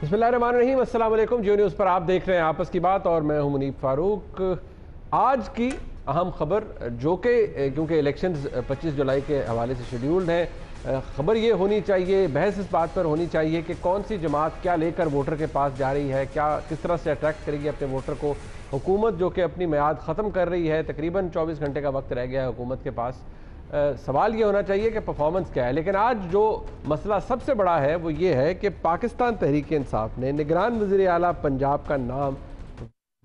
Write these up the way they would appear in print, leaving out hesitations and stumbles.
बिस्मिल्लाहिर्रहमानिर्रहीम, अस्सलाम वालेकुम। जियो न्यूज़ पर आप देख रहे हैं आपस की बात और मैं हूं मुनीब फारूक। आज की अहम खबर जो कि क्योंकि इलेक्शंस 25 जुलाई के हवाले से शेड्यूल्ड हैं, ख़बर ये होनी चाहिए, बहस इस बात पर होनी चाहिए कि कौन सी जमात क्या लेकर वोटर के पास जा रही है, क्या किस तरह से अट्रैक्ट करेगी अपने वोटर को। हुकूमत जो कि अपनी मियाद ख़त्म कर रही है, तकरीबन 24 घंटे का वक्त रह गया है हुकूमत के पास। सवाल ये होना चाहिए कि परफॉर्मेंस क्या है। लेकिन आज जो मसला सबसे बड़ा है वो ये है कि पाकिस्तान तहरीक इंसाफ ने निगरान वज़ीर आला पंजाब का नाम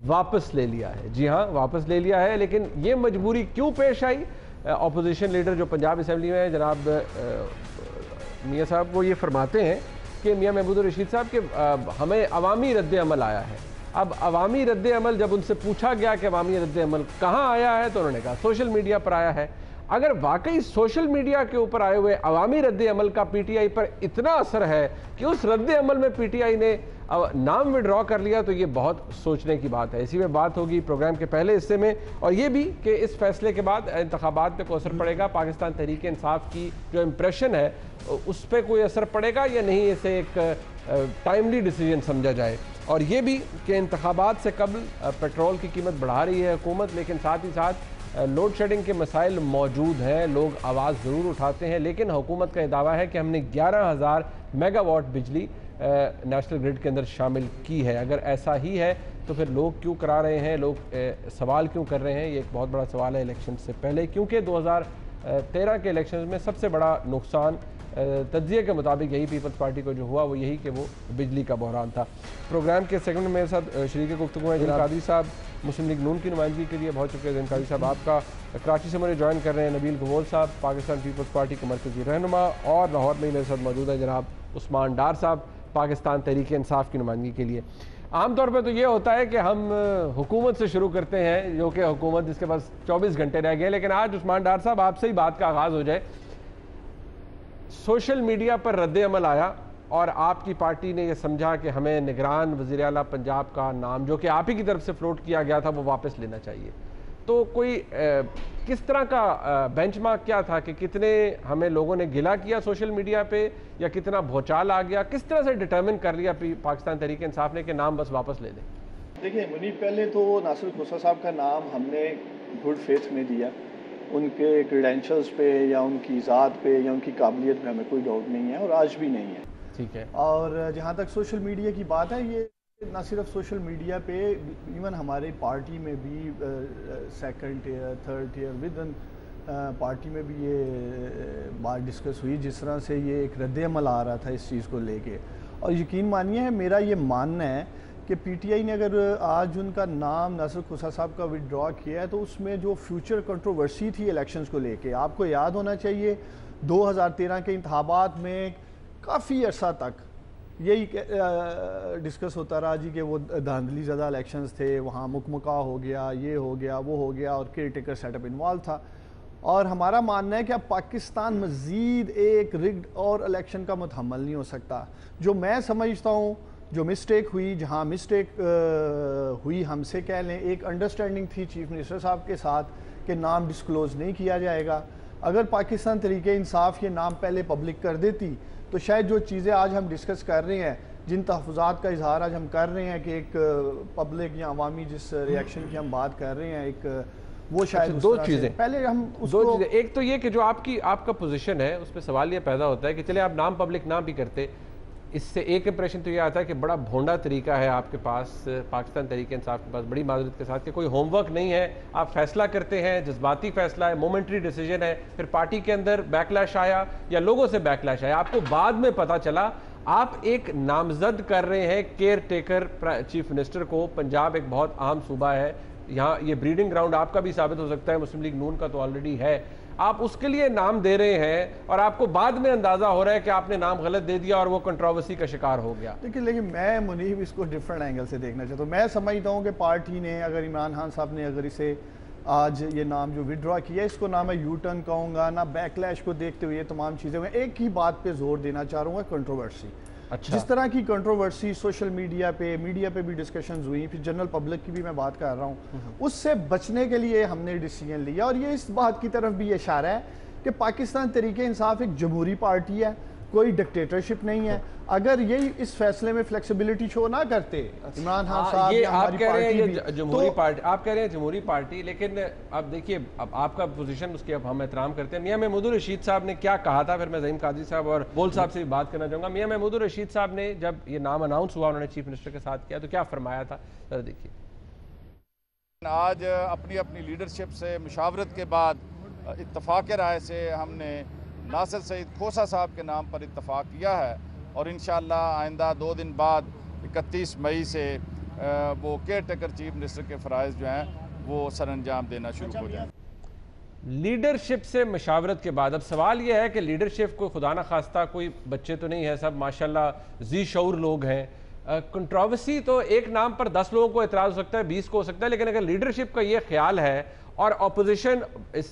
वापस ले लिया है। जी हाँ, वापस ले लिया है। लेकिन ये मजबूरी क्यों पेश आई? अपोजिशन लीडर जो पंजाब असम्बली में है जनाब मियाँ साहब, वो ये फरमाते हैं कि मियाँ महमूद रशीद साहब कि हमें अवामी रद्द अमल आया है। अब अवामी रद्द अमल जब उनसे पूछा गया कि अवामी रद्द अमल कहाँ आया है, तो उन्होंने कहा सोशल मीडिया पर आया है। अगर वाकई सोशल मीडिया के ऊपर आए हुए अवामी रद्द अमल का पीटीआई पर इतना असर है कि उस रद्द अमल में पीटीआई ने नाम विड्रॉ कर लिया, तो ये बहुत सोचने की बात है। इसी में बात होगी प्रोग्राम के पहले हिस्से में, और ये भी कि इस फैसले के बाद इंतखाबात पे कोई असर पड़ेगा, पाकिस्तान तहरीक इंसाफ की जो इम्प्रेशन है उस पर कोई असर पड़ेगा या नहीं, इसे एक टाइमली डिसीजन समझा जाए। और ये भी कि इंतखाबात से कबल पेट्रोल की कीमत बढ़ा रही है हुकूमत, लेकिन साथ ही साथ लोड शेडिंग के मसाइल मौजूद हैं, लोग आवाज़ ज़रूर उठाते हैं। लेकिन हुकूमत का दावा है कि हमने 11,000 मेगावाट बिजली नेशनल ग्रिड के अंदर शामिल की है। अगर ऐसा ही है तो फिर लोग क्यों करा रहे हैं, लोग सवाल क्यों कर रहे हैं? ये एक बहुत बड़ा सवाल है इलेक्शन से पहले, क्योंकि 2013 के इलेक्शन में सबसे बड़ा नुकसान तज्जिए के मुताबिक यही पीपल्स पार्टी को जो हुआ वो यही कि वो बिजली का बहरान था। प्रोग्राम के सेकंड में मेरे साथ शरीक गुफ्तगू हैं जनाब कादरी साहब, मुस्लिम लीग नून की नुमाइंदगी के लिए बहुत शुक्रिया कादरी साहब आपका। कराची से मुझे ज्वाइन कर रहे हैं नबील गवोल साहब, पाकिस्तान पीपल्स पार्टी के मरकज़ी रहनुमा, और लाहौर में मेरे साथ मौजूद है जनाब उस्मान डार साहब, पाकिस्तान तहरीक इंसाफ की नुमाइंदगी के लिए। आमतौर पर तो ये होता है कि हम हुकूमत से शुरू करते हैं, जो कि हुकूमत जिसके पास 24 घंटे रह गए। लेकिन आज उस्मान डार साहब आपसे ही बात का आगाज़ हो जाए। सोशल मीडिया पर रद्द अमल आया और आपकी पार्टी ने यह समझा कि हमें निगरान वज़ीर आला पंजाब का नाम, जो कि आप ही की तरफ से फ्लोट किया गया था, वो वापस लेना चाहिए। तो कोई किस तरह का बेंचमार्क क्या था कि कितने हमें लोगों ने गिला किया सोशल मीडिया पे, या कितना भौचाल आ गया? किस तरह से डिटर्मिन कर लिया पाकिस्तान तहरीक इंसाफ ने कि नाम बस वापस ले लें? देखिए मुनीब, पहले तो नासिर खुसा साहब का नाम हमने गुड फेथ में दिया। उनके क्रेडेंशियल्स पे या उनकी ज़ात पे या उनकी काबिलियत में हमें कोई डाउट नहीं है और आज भी नहीं है। ठीक है। और जहाँ तक सोशल मीडिया की बात है, ये ना सिर्फ सोशल मीडिया पे, इवन हमारी पार्टी में भी second year third year with party में भी ये बात डिस्कस हुई, जिस तरह से ये एक रद्द अमल आ रहा था इस चीज़ को लेके। और यकीन मानिए, मेरा ये मानना है कि पीटीआई ने अगर आज उनका नाम नासिर खुसा साहब का विड्रॉ किया है, तो उसमें जो फ्यूचर कंट्रोवर्सी थी इलेक्शंस को लेके, आपको याद होना चाहिए 2013 के इंतखाबात में काफ़ी अर्सा तक यही डिस्कस होता रहा जी कि वो धांधली ज़्यादा इलेक्शंस थे, वहाँ मुकमुका हो गया, ये हो गया, वो हो गया, और केयर टेकर सेटअप इन्वॉल्व था। और हमारा मानना है कि अब पाकिस्तान मज़ीद एक रिग्ड और इलेक्शन का मुतहम्मल नहीं हो सकता। जो मैं समझता हूँ, जो मिस्टेक हुई, जहाँ मिस्टेक हुई हमसे कह लें, एक अंडरस्टैंडिंग थी चीफ मिनिस्टर साहब के साथ कि नाम डिस्क्लोज़ नहीं किया जाएगा। अगर पाकिस्तान तहरीक इंसाफ ये नाम पहले पब्लिक कर देती, तो शायद जो चीज़ें आज हम डिस्कस कर रहे हैं, जिन तहफ़्फ़ुज़ात का इजहार आज हम कर रहे हैं कि एक पब्लिक या अवामी जिस रिएक्शन की हम बात कर रहे हैं, एक वो शायद दो चीज़ें पहले हम दो चीज़ें, एक तो ये कि जो आपका पोजीशन है उस पर सवाल ये पैदा होता है कि चले आप नाम पब्लिक ना भी करते, इससे एक इंप्रेशन तो ये आता है कि बड़ा भोंडा तरीका है आपके पास, पाकिस्तान तहरीक इंसाफ के पास, बड़ी माजरत के साथ, कि कोई होमवर्क नहीं है, आप फैसला करते हैं, जज्बाती फैसला है, मोमेंट्री डिसीजन है, फिर पार्टी के अंदर बैकलैश आया या लोगों से बैकलैश आया, आपको बाद में पता चला। आप एक नामजद कर रहे हैं केयर टेकर चीफ मिनिस्टर को। पंजाब एक बहुत अहम सूबा है, यहाँ ये ब्रीडिंग ग्राउंड आपका भी साबित हो सकता है, मुस्लिम लीग नून का तो ऑलरेडी है। आप उसके लिए नाम दे रहे हैं और आपको बाद में अंदाजा हो रहा है कि आपने नाम गलत दे दिया और वो कंट्रोवर्सी का शिकार हो गया। देखिए, लेकिन मैं मुनीब इसको डिफरेंट एंगल से देखना चाहता हूँ। मैं समझता हूँ कि पार्टी ने, अगर इमरान खान साहब ने अगर इसे आज ये नाम जो विड्रॉ किया, इसको ना मैं यू टर्न कहूँगा, ना बैकलैश को देखते हुए तमाम चीज़ें, मैं एक ही बात पे जोर देना चाह रहा हूँ, कंट्रोवर्सी। अच्छा। जिस तरह की कंट्रोवर्सी सोशल मीडिया पे भी डिस्कशंस हुई, फिर जनरल पब्लिक की भी मैं बात कर रहा हूँ, उससे बचने के लिए हमने डिसीजन लिया। और ये इस बात की तरफ भी इशारा है कि पाकिस्तान तहरीक इंसाफ एक जमहूरी पार्टी है, कोई डिक्टेटरशिप नहीं है। अगर यही इस फैसले में फ्लेक्सिबिलिटी शो ना करते इमरान खान साहब, ये आप कह रहे हैं ये जमहूरी पार्टी, आप कह रहे हैं जमहूरी पार्टी, लेकिन अब देखिए अब आपका पोजीशन उसके अब हम एहतराम करते हैं। मियां महमूदुर रशीद साहब ने क्या कहा था, फिर मैं ज़हीम कादरी साहब और बोल साहब से भी बात करना चाहूँगा। मियां महमूदुर रशीद साहब ने जब ये नाम अनाउंस हुआ, उन्होंने चीफ मिनिस्टर के साथ किया, तो क्या फरमाया था, जरा देखिए। आज अपनी अपनी लीडरशिप से मुशावरत के बाद इत्तफाक राय से हमने नासिर सईद खोसा साहब के नाम पर इत्तफाक किया है और इंशाअल्लाह आइंदा 2 दिन बाद 31 मई से वो केयर टेकर चीफ मिनिस्टर के फ़राइज़ जो हैं वो सर अंजाम देना शुरू हो जाए। लीडरशिप से मशावरत के बाद अब सवाल यह है कि लीडरशिप कोई खुदा न खास्ता कोई बच्चे तो नहीं है, सब माशाल्लाह जी शऊर लोग हैं। कंट्रोवर्सी तो एक नाम पर 10 लोगों को एतराज़ हो सकता है, 20 को हो सकता है, लेकिन अगर लीडरशिप का ये ख्याल है और अपोजिशन इस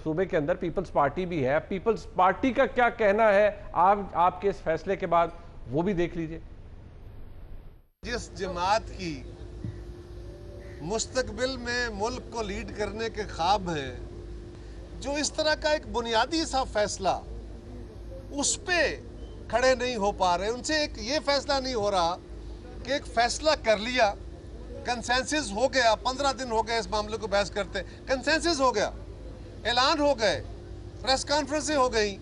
सूबे के अंदर पीपल्स पार्टी भी है, पीपल्स पार्टी का क्या कहना है आपके इस फैसले के बाद, वो भी देख लीजिए। जिस जमात की मुस्तकबिल में मुल्क को लीड करने के ख्वाब हैं, जो इस तरह का एक बुनियादी सा फैसला उस पे खड़े नहीं हो पा रहे, उनसे एक ये फैसला नहीं हो रहा कि एक फैसला कर लिया, कंसेंसस हो गया, 15 दिन हो गए इस मामले को बहस करते, कंसेंसस हो गया, ऐलान हो गए, प्रेस कॉन्फ्रेंसें हो गई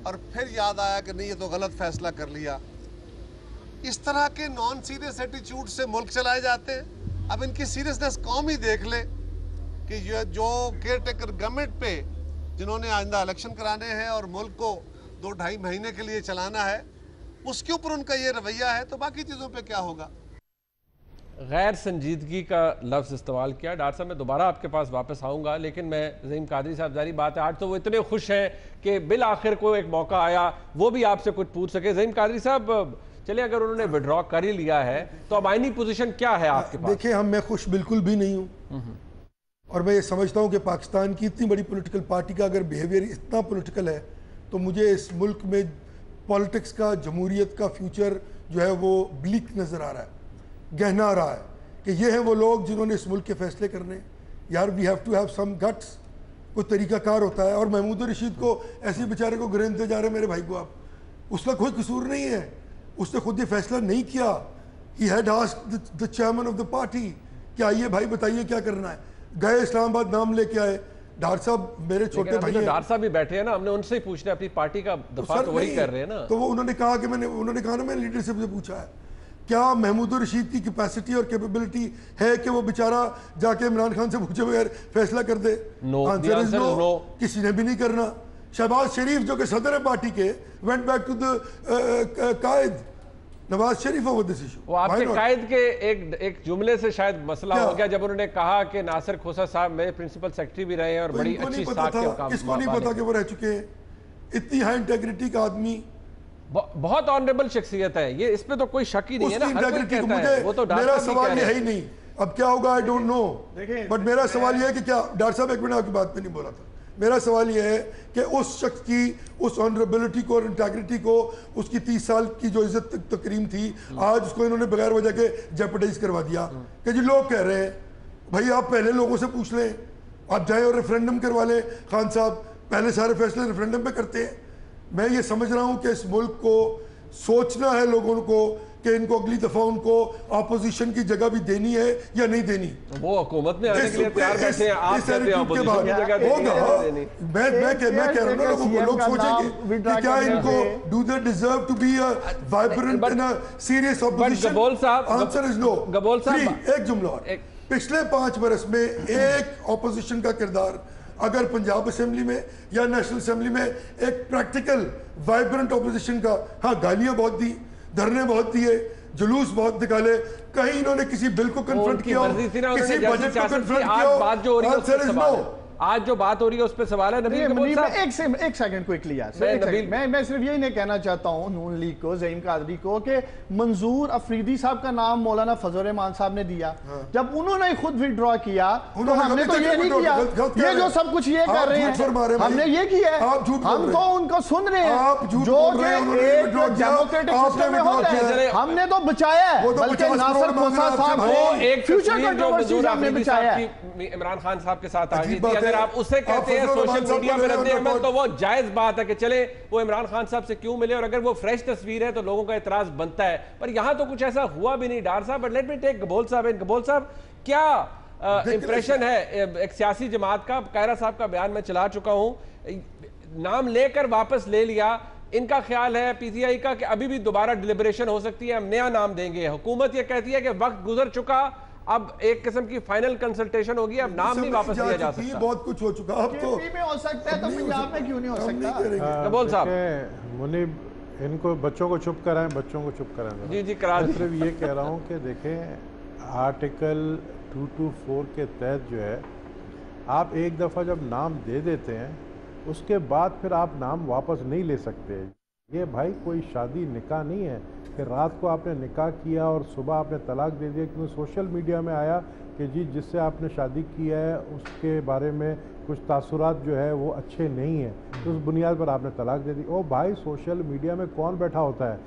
और फिर याद आया कि नहीं ये तो गलत फैसला कर लिया। इस तरह के नॉन सीरियस एटीट्यूड से मुल्क चलाए जाते हैं। अब इनकी सीरियसनेस कौम ही देख ले कि ये जो केयर टेकर गवर्नमेंट पे जिन्होंने आइंदा इलेक्शन कराने हैं और मुल्क को 2-2.5 महीने के लिए चलाना है, उसके ऊपर उनका ये रवैया है, तो बाकी चीज़ों पे क्या होगा। गैर संजीदगी का लफ्ज़ इस्तेमाल किया। डॉक्टर साहब मैं दोबारा आपके पास वापस आऊँगा, लेकिन मैं ज़हीम कादरी साहब, जारी बात है आज तो वो इतने खुश हैं कि बिल आखिर को एक मौका आया वो भी आपसे कुछ पूछ सके। ज़हीम कादरी साहब चलिए, अगर उन्होंने विड्रॉ कर ही लिया है तो अब आईनी पोजीशन क्या है आपके पास? देखिए मैं खुश बिल्कुल भी नहीं हूँ और मैं ये समझता हूँ कि पाकिस्तान की इतनी बड़ी पॉलिटिकल पार्टी का अगर बिहेवियर इतना पॉलिटिकल है तो मुझे इस मुल्क में पॉलिटिक्स का, जमहूरियत का फ्यूचर जो है वो ब्लीक नज़र आ रहा है, गहना आ रहा है कि ये हैं वो लोग जिन्होंने इस मुल्क के फैसले करने। यार we have to have some guts, कोई तरीकाकार होता है। और महमूद रशीद को ऐसे बेचारे को गिरते जा रहे मेरे भाई को, आप उसका कोई कसूर नहीं है, उसने खुद ये फैसला नहीं किया। He had asked the chairman of the party कि आइए भाई बताइए क्या करना है, गए इस्लामाबाद, नाम लेके आए। डॉक्टर साहब मेरे छोटे भाई हैं, डॉक्टर साहब भी बैठे हैं ना, हमने उनसे ही पूछना है, अपनी पार्टी का दफा तो वही कर रहे हैं ना। तो वो उन्होंने कहा कि मैंने लीडरशिप से पूछा है क्या महमूद रशीद की कैपेसिटी और कैपेबिलिटी है कि वो बेचारा जाके इमरान खान से पूछे बगैर फैसला कर दे। आंसर इज नो, किसी ने भी नहीं करना। शहबाज शरीफ जो कि सदर है पार्टी के, वेंट बैक टू द कायद Nawaz Sharif over this issue. वो आपके कायद के एक जुमले से शायद मसला हो गया जब उन्होंने कहा कि नासिर खोसा साहब मेरे प्रिंसिपल सेक्रेटरी भी रहे हैं और बड़ी अच्छी साख के काम। किसको नहीं पता कि वो रह चुके हैं, इतनी हाई इंटेग्रिटी का आदमी, बहुत ऑनरेबल शख्सियत है ये, इस पे तो कोई शक ही नहीं है ना। हर कोई कहता है, वो तो मेरा सवाल ये है ही नहीं, अब क्या होगा आई डोंट नो, बट मेरा सवाल ये है कि क्या डॉक्टर साहब एक मिनट आपकी बात में नहीं बोला था, मेरा सवाल ये है कि उस शख्स की उस ऑनरेबिलिटी को और इंटेग्रिटी को, उसकी 30 साल की जो इज्जत तकरीम थी, आज उसको इन्होंने बगैर वजह के जेपटाइज करवा दिया कि जी लोग कह रहे हैं। भाई आप पहले लोगों से पूछ लें, आप जाए और रेफरेंडम करवा लें। खान साहब पहले सारे फैसले रेफरेंडम पे करते हैं। मैं ये समझ रहा हूँ कि इस मुल्क को सोचना है लोगों को कि इनको अगली दफा उनको ऑपोजिशन की जगह भी देनी है या नहीं देनी। वो हुकूमत में आने के लिए तैयार बैठे हैं, आप कहते हैं ऑपोजिशन की जगह होगा। मैं कह रहा हूं ना, लोग सोचेंगे कि क्या इनको do they deserve to be a vibrant and a serious opposition. Gabol साहब, आंसर इज नो। गबोल साहब एक जुमला और, पिछले 5 बरस में एक ऑपोजिशन का किरदार अगर पंजाब असेंबली में या नेशनल असेंबली में एक प्रैक्टिकल वाइब्रेंट ऑपोजिशन का, हाँ गालियां बहुत दी, धरने बहुत दिए, जुलूस बहुत निकाले, कहीं इन्होंने किसी बिल को कन्फ्रंट किया, किसी बजट को कन्फ्रंट किया। आज जो बात हो रही है उस पर सवाल है। नबील एक सेकंड क्विकली यार, मैं सिर्फ यही नहीं कहना चाहता हूं नून लीग को, ज़हीम कादरी को, कि मंजूर अफरीदी साहब का नाम मौलाना फजल रहमान साहब ने दिया। जब उन्होंने खुद विड्रॉ किया तो हमने तो ये नहीं किया। ये जो सब कुछ ये कर रहे हैं हमने ये किया है, हम तो उनको सुन रहे हैं जो डेमोक्रेटिक सिस्टम में होता है। हमने तो बचाया है, बल्कि नासिर खोसा साहब को एक फ्यूचर कंट्रोवर्सी हमने बचाया है। इमरान खान साहब के साथ आ गई थी। अगर आप उसे कहते हैं सोशल मीडिया में रद्द अमल, तो वो जायज बात है कि चले वो इमरान खान साहब से क्यों मिले, और अगर वो फ्रेश तस्वीर है तो लोगों का इतराज बनता है। पर यहां तो कुछ ऐसा हुआ भी नहीं डार साहब। But let me take Gabol साहब। गबोल साहब, क्या इंप्रेशन है एक सियासी जमात का? कायरा साहब का बयान मैं चला चुका हूं, नाम लेकर वापस ले लिया। इनका ख्याल है पीटीआई का कि अभी भी दोबारा डिलिबरेशन हो सकती है, हम नया नाम देंगे। हुकूमत ये कहती है कि वक्त गुजर चुका, अब एक किस्म की फाइनल कंसल्टेशन होगी, अब नाम नहीं वापस लिया जा सकता। बहुत कुछ हो चुका, अब तो में हो सकता है, तो पंजाब में क्यों नहीं हो सकता? गबोल साहब, मुनीब, इनको बच्चों को चुप कराएं, बच्चों को चुप कराएं। जी जी करा। मैं सिर्फ ये कह रहा हूँ कि देखें, आर्टिकल 224 के तहत जो है, आप एक दफ़ा जब नाम दे देते हैं उसके बाद फिर आप नाम वापस नहीं ले सकते। ये भाई कोई शादी निकाह नहीं है कि रात को आपने निकाह किया और सुबह आपने तलाक दे दिया, क्योंकि सोशल मीडिया में आया कि जी जिससे आपने शादी की है उसके बारे में कुछ तासुरात जो है वो अच्छे नहीं हैं, तो उस बुनियाद पर आपने तलाक दे दी। ओ भाई, सोशल मीडिया में कौन बैठा होता है?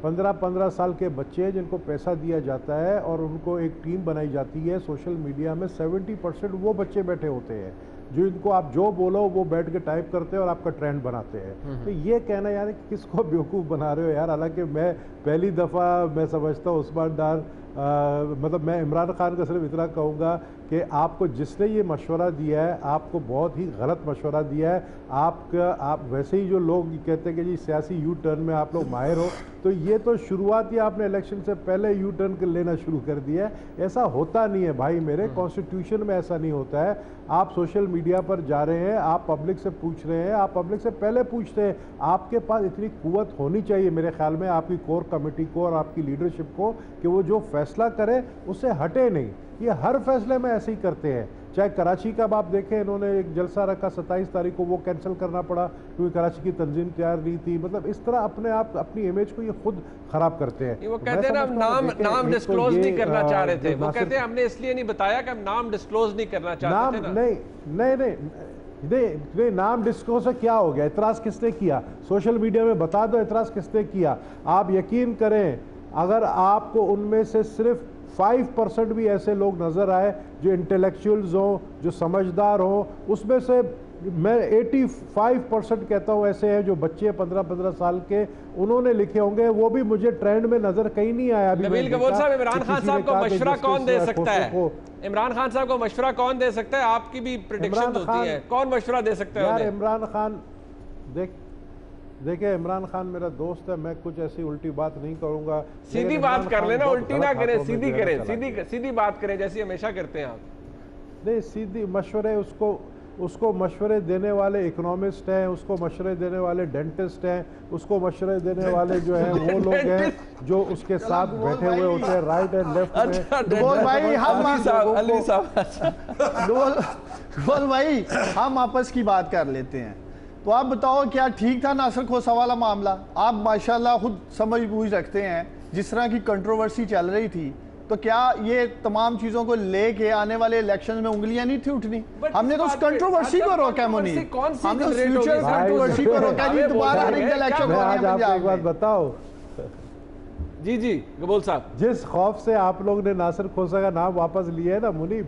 15-15 साल के बच्चे जिनको पैसा दिया जाता है और उनको एक टीम बनाई जाती है सोशल मीडिया में, 70% वो बच्चे बैठे होते हैं जो इनको आप जो बोलो वो बैठ के टाइप करते हैं और आपका ट्रेंड बनाते हैं। तो ये कहना यार कि किसको बेवकूफ़ बना रहे हो यार। हालांकि मैं पहली दफ़ा मैं समझता हूँ उस्मान डार, मतलब मैं इमरान खान का सिर्फ इतना कहूँगा कि आपको जिसने ये मशवरा दिया है आपको बहुत ही गलत मशवरा दिया है। आप वैसे ही जो लोग कहते हैं कि जी सियासी यू टर्न में आप लोग माहिर हो, तो ये तो शुरुआत ही आपने इलेक्शन से पहले यू टर्न लेना शुरू कर दिया है। ऐसा होता नहीं है भाई मेरे, कॉन्स्टिट्यूशन में ऐसा नहीं होता है। आप सोशल मीडिया पर जा रहे हैं, आप पब्लिक से पूछ रहे हैं, आप पब्लिक से पहले पूछते हैं। आपके पास इतनी कुव्वत होनी चाहिए मेरे ख्याल में, आपकी कोर कमेटी को और आपकी लीडरशिप को, कि वो जो फैसला करे उससे हटे नहीं। ये हर फैसले में ऐसे ही करते हैं। चाहे कराची का आप देखें, इन्होंने एक जलसा रखा 27 तारीख को, वो कैंसिल करना पड़ा क्योंकि कराची की तंजीम तैयार नहीं थी। मतलब इस तरह अपने आप अपनी इमेज को ये खुद खराब करते हैं। वो कहते हैं नाम डिस्क्लोज नहीं करना चाह रहे थे। वो कहते हैं हमने इसलिए नहीं बताया कि हम नाम डिस्क्लोज नहीं करना चाहते थे ना। नहीं, नाम डिस्क्लोज से क्या हो गया? इतराज किसने किया? सोशल मीडिया में बता दो इतराज किसने किया। आप यकीन करें, अगर आपको उनमें से सिर्फ 5% भी ऐसे लोग नज़र आए जो इंटेलेक्चुअल्स हों, जो समझदार हों, उसमें से मैं 85% कहता हूँ ऐसे हैं जो बच्चे 15-15 साल के, उन्होंने लिखे होंगे, वो भी मुझे ट्रेंड में नज़र कहीं नहीं आया। नबील गबोल साहब, इमरान खान साहब को मशवरा कौन दे सकता है? इमरान खान साहब को मशवरा कौन दे सकता है? आपकी भी प्रेडिक्शन होती है, कौन मशवरा दे सकता है यार? इमरान खान, देखिए इमरान खान मेरा दोस्त है, मैं कुछ ऐसी उल्टी बात नहीं करूंगा। सीधी बात कर लेना, उल्टी ना करें, सीधी करें, सीधी बात करें जैसी हमेशा करते हैं आप। नहीं, सीधी मशवरे, उसको मशवरे देने वाले इकोनॉमिस्ट हैं, उसको मशवरे देने वाले डेंटिस्ट हैं, उसको मशवरे देने वाले जो है वो लोग हैं जो उसके साथ बैठे हुए होते हैं राइट एंड लेफ्ट में। हम आपस की बात कर लेते हैं। तो आप बताओ, क्या ठीक था नासिर खोसा वाला मामला? आप माशाल्लाह खुद समझ बूझ रखते हैं, जिस तरह की कंट्रोवर्सी चल रही थी, तो क्या ये तमाम चीजों को लेके आने वाले इलेक्शन में उंगलियां नहीं थी उठनी? हमने तो उस कंट्रोवर्सी को रोका मुनीर, हमने उस फ्यूचर कंट्रोवर्सी को रोका जी। दोबारा इलेक्शन आज आपको एक बात बताओ जी गबोल साहब, जिस खौफ से आप लोग ने नासिर खोसा का नाम वापस लिया है ना मुनीब,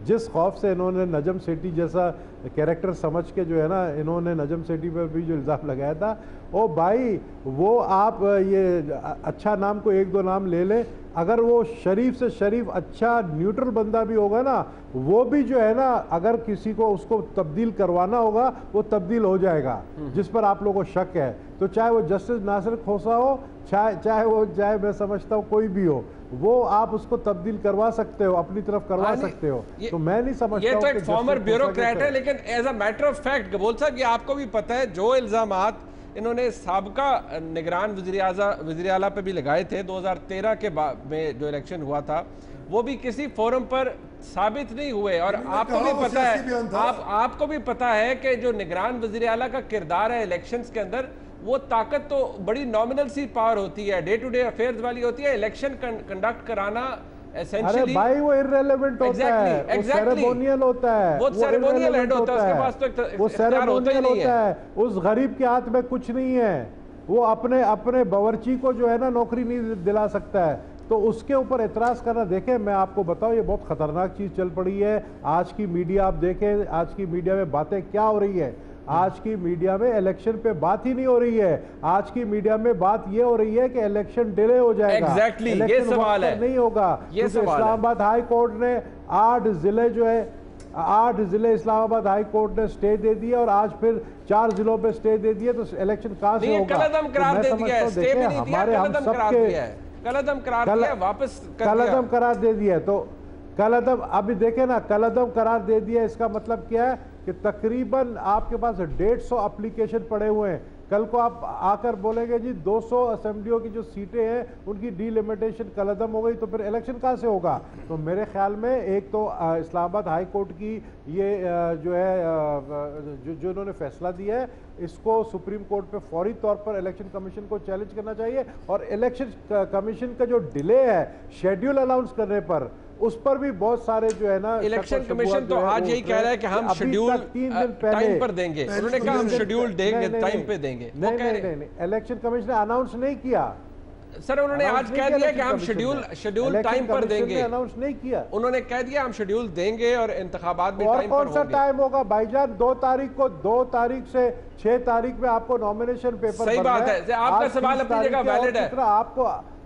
जिस खौफ से इन्होंने नजम सेठी जैसा कैरेक्टर समझ के जो है ना, इन्होंने नजम सेठी पर भी जो इल्ज़ाम लगाया था, ओ भाई वो आप ये अच्छा नाम को 1-2 नाम ले लें, अगर वो शरीफ से शरीफ अच्छा न्यूट्रल बंदा भी होगा ना, वो भी जो है ना, अगर किसी को उसको तब्दील करवाना होगा वो तब्दील हो जाएगा, जिस पर आप लोगों को शक है। तो चाहे वो जस्टिस नासिर खोसा हो, चाहे मैं समझता हूँ कोई भी हो, वो आप उसको तब्दील करवा सकते हो, अपनी तरफ करवा सकते हो। तो मैं नहीं समझता, ये तो एक फॉर्मर ब्यूरोक्रेट है, लेकिन as a matter of fact Gabol साहब, ये आपको भी पता है जो इल्जामात इन्होंने साबका निगरान वज़ीर आला पे भी लगाए थे 2013 के बाद में जो इलेक्शन हुआ था, वो भी किसी फोरम पर साबित नहीं हुए। और आपको भी पता है, आपको भी पता है कि जो निगरान वज़ीर आला का किरदार है इलेक्शंस के अंदर, वो ताकत तो बड़ी नॉमिनल सी पावर होती है, डे टू डे अफेयर्स वाली होती है। इलेक्शन कंडक्ट कराना अरे भाई वो इररेलेवेंट होता है, वो सेरेमोनियल होता है, वो सेरेमोनियल हेड होता है, उसके पास तो वो सेरेमोनियल होता है। उस गरीब के हाथ में कुछ नहीं है, वो अपने बावर्ची को जो है ना नौकरी नहीं दिला सकता है। तो उसके ऊपर एतराज करना, देखें मैं आपको बताऊं ये बहुत खतरनाक चीज चल पड़ी है। आज की मीडिया आप देखें, आज की मीडिया में बातें क्या हो रही है। आज की मीडिया में इलेक्शन पे बात ही नहीं हो रही है। आज की मीडिया में बात ये हो रही है कि इलेक्शन डिले हो जाएगा। एग्जैक्टली, ये सवाल है, नहीं होगा। ये सवाल इस्लामाबाद हाई कोर्ट ने 8 जिले जो है 8 जिले इस्लामाबाद हाई कोर्ट ने स्टे दे दिया और आज फिर 4 जिलों पे स्टे दे दिया, तो इलेक्शन कहां से होगा? कलअदम करार दे दिया है, स्टे भी नहीं दिया, कलअदम करार दिया है, कलअदम करार दिया, वापस कलअदम करार दे दिया। तो कलअदम अभी देखे ना, कलअदम करार दे दिया, इसका मतलब क्या है कि तकरीबन आपके पास 150 एप्लीकेशन पड़े हुए हैं। कल को आप आकर बोलेंगे जी 200 असेंबलियों की जो सीटें हैं उनकी डीलिमिटेशन कलअदम हो गई, तो फिर इलेक्शन कहाँ से होगा? तो मेरे ख्याल में एक तो इस्लामाबाद हाई कोर्ट की ये जो है जो इन्होंने फैसला दिया है, इसको सुप्रीम कोर्ट पे फौरी तौर पर इलेक्शन कमीशन को चैलेंज करना चाहिए। और इलेक्शन कमीशन का जो डिले है शेड्यूल अनाउंस करने पर, उस पर भी बहुत सारे जो है ना, इलेक्शन कमीशन तो आज यही कह रहा है कि हम शेड्यूल 3 दिन पहले टाइम पर देंगे। उन्होंने कहा हम शेड्यूल देंगे, टाइम पे देंगे। नहीं, इलेक्शन कमीशन ने अनाउंस नहीं किया सर। उन्होंने आज कह दिया कि हम शेड्यूल टाइम पर देंगे, अनाउंस नहीं किया। उन्होंने कह दिया हम शेड्यूल देंगे और इंतखाबात भी टाइम पर होंगे। कौन सा टाइम होगा भाईजान? 2 तारीख से 6 तारीख में आपको नॉमिनेशन पेपर, सही बात है, आपका सवाल अपनी जगह वैलिड है, आपको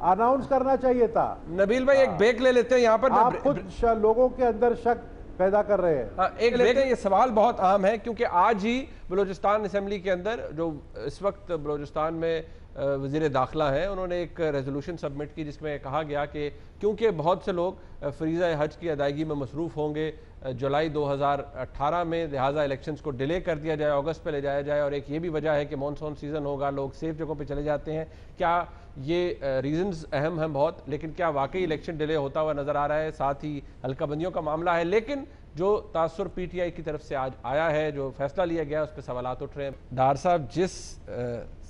अनाउंस करना चाहिए था। नबील भाई एक ब्रेक ले लेते हैं यहाँ पर, आप खुद लोगों के अंदर शक पैदा कर रहे हैं। हाँ, एक लेते हैं। ये सवाल बहुत अहम है क्योंकि आज ही बलूचिस्तान असेंबली के अंदर, जो इस वक्त बलूचिस्तान में वज़ीर दाखिला हैं, उन्होंने एक रेजोल्यूशन सबमिट की जिसमें कहा गया कि क्योंकि बहुत से लोग फ़रीज़ा हज की अदायगी में मसरूफ़ होंगे जुलाई 2018 में, लिहाजा इलेक्शंस को डिले कर दिया जाए, अगस्त पे ले जाया जाए। और एक ये भी वजह है कि मानसून सीज़न होगा, लोग सेफ जगहों पे चले जाते हैं। क्या ये रीज़न्स अहम हैं बहुत, लेकिन क्या वाकई इलेक्शन डिले होता हुआ नज़र आ रहा है? साथ ही हल्का बंदियों का मामला है, लेकिन जो तासुर PTI की तरफ से आज आया है, जो फैसला लिया गया, उस पर सवालात उठ रहे हैं। डार साहब, जिस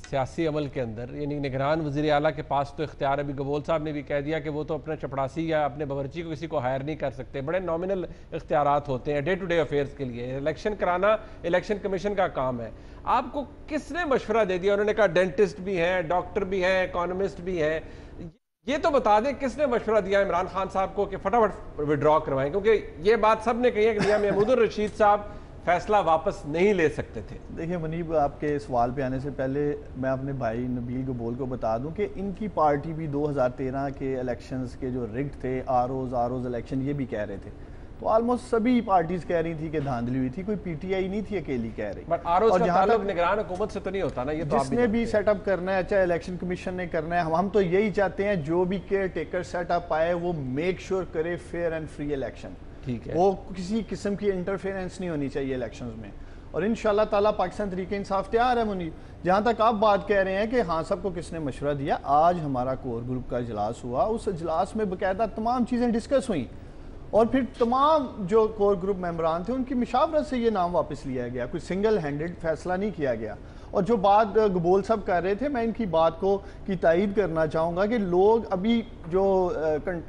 सियासी अमल के अंदर यानी निगरान वज़ीर आला के पास तो इख्तियार, अभी गबोल साहब ने भी कह दिया कि वो तो अपने चपड़ासी या अपने बावर्ची को किसी को हायर नहीं कर सकते, बड़े नॉमिनल इख्तियारात होते हैं डे टू डे अफेयर्स के लिए। इलेक्शन कराना इलेक्शन कमीशन का काम है। आपको किसने मशवरा दे दिया? उन्होंने कहा डेंटिस्ट भी हैं, डॉक्टर भी हैं, इकोनॉमिस्ट भी हैं, ये तो बता दें किसने मशवरा दिया इमरान खान साहब को कि फटाफट विड्रॉ करवाएं? क्योंकि ये बात सब ने कही है कि मियां महमूदुर रशीद साहब फैसला वापस नहीं ले सकते थे। देखिए मुनीब, आपके सवाल पे आने से पहले मैं अपने भाई नबील गबोल को बता दूं कि इनकी पार्टी भी 2013 के इलेक्शंस के जो रिग्ड थे, आरओज इलेक्शन, ये भी कह रहे थे। तो ऑलमोस्ट सभी पार्टीज कह रही थी कि धांधली हुई थी, कोई PTI नहीं थी अकेली कह रही। बट आरओज का ताल्लुक निगरान हुकूमत से तो नहीं होता ना, ये तो जिसने भी सेटअप करना है, चाहे इलेक्शन कमीशन ने करना है, हम तो यही चाहते हैं जो भी केयर टेकर सेटअप आए वो मेक श्योर करे फेयर एंड फ्री इलेक्शन। ठीक है, वो किसी किस्म की इंटरफेरेंस नहीं होनी चाहिए इलेक्शंस में। और इंशाल्लाह ताला पाकिस्तान तरीके इंसाफ तैयार है मुनीब। जहाँ तक आप बात कह रहे हैं कि हाँ सबको किसने मशवरा दिया, आज हमारा कोर ग्रुप का इजलास हुआ, उस इजलास में बाकायदा तमाम चीज़ें डिस्कस हुई और फिर तमाम जो कोर ग्रुप मेंबरान थे उनकी मशावरत से ये नाम वापस लिया गया। कोई सिंगल हैंडेड फैसला नहीं किया गया। और जो बात गबोल साहब कर रहे थे, मैं इनकी बात को की तायीद करना चाहूँगा कि लोग अभी जो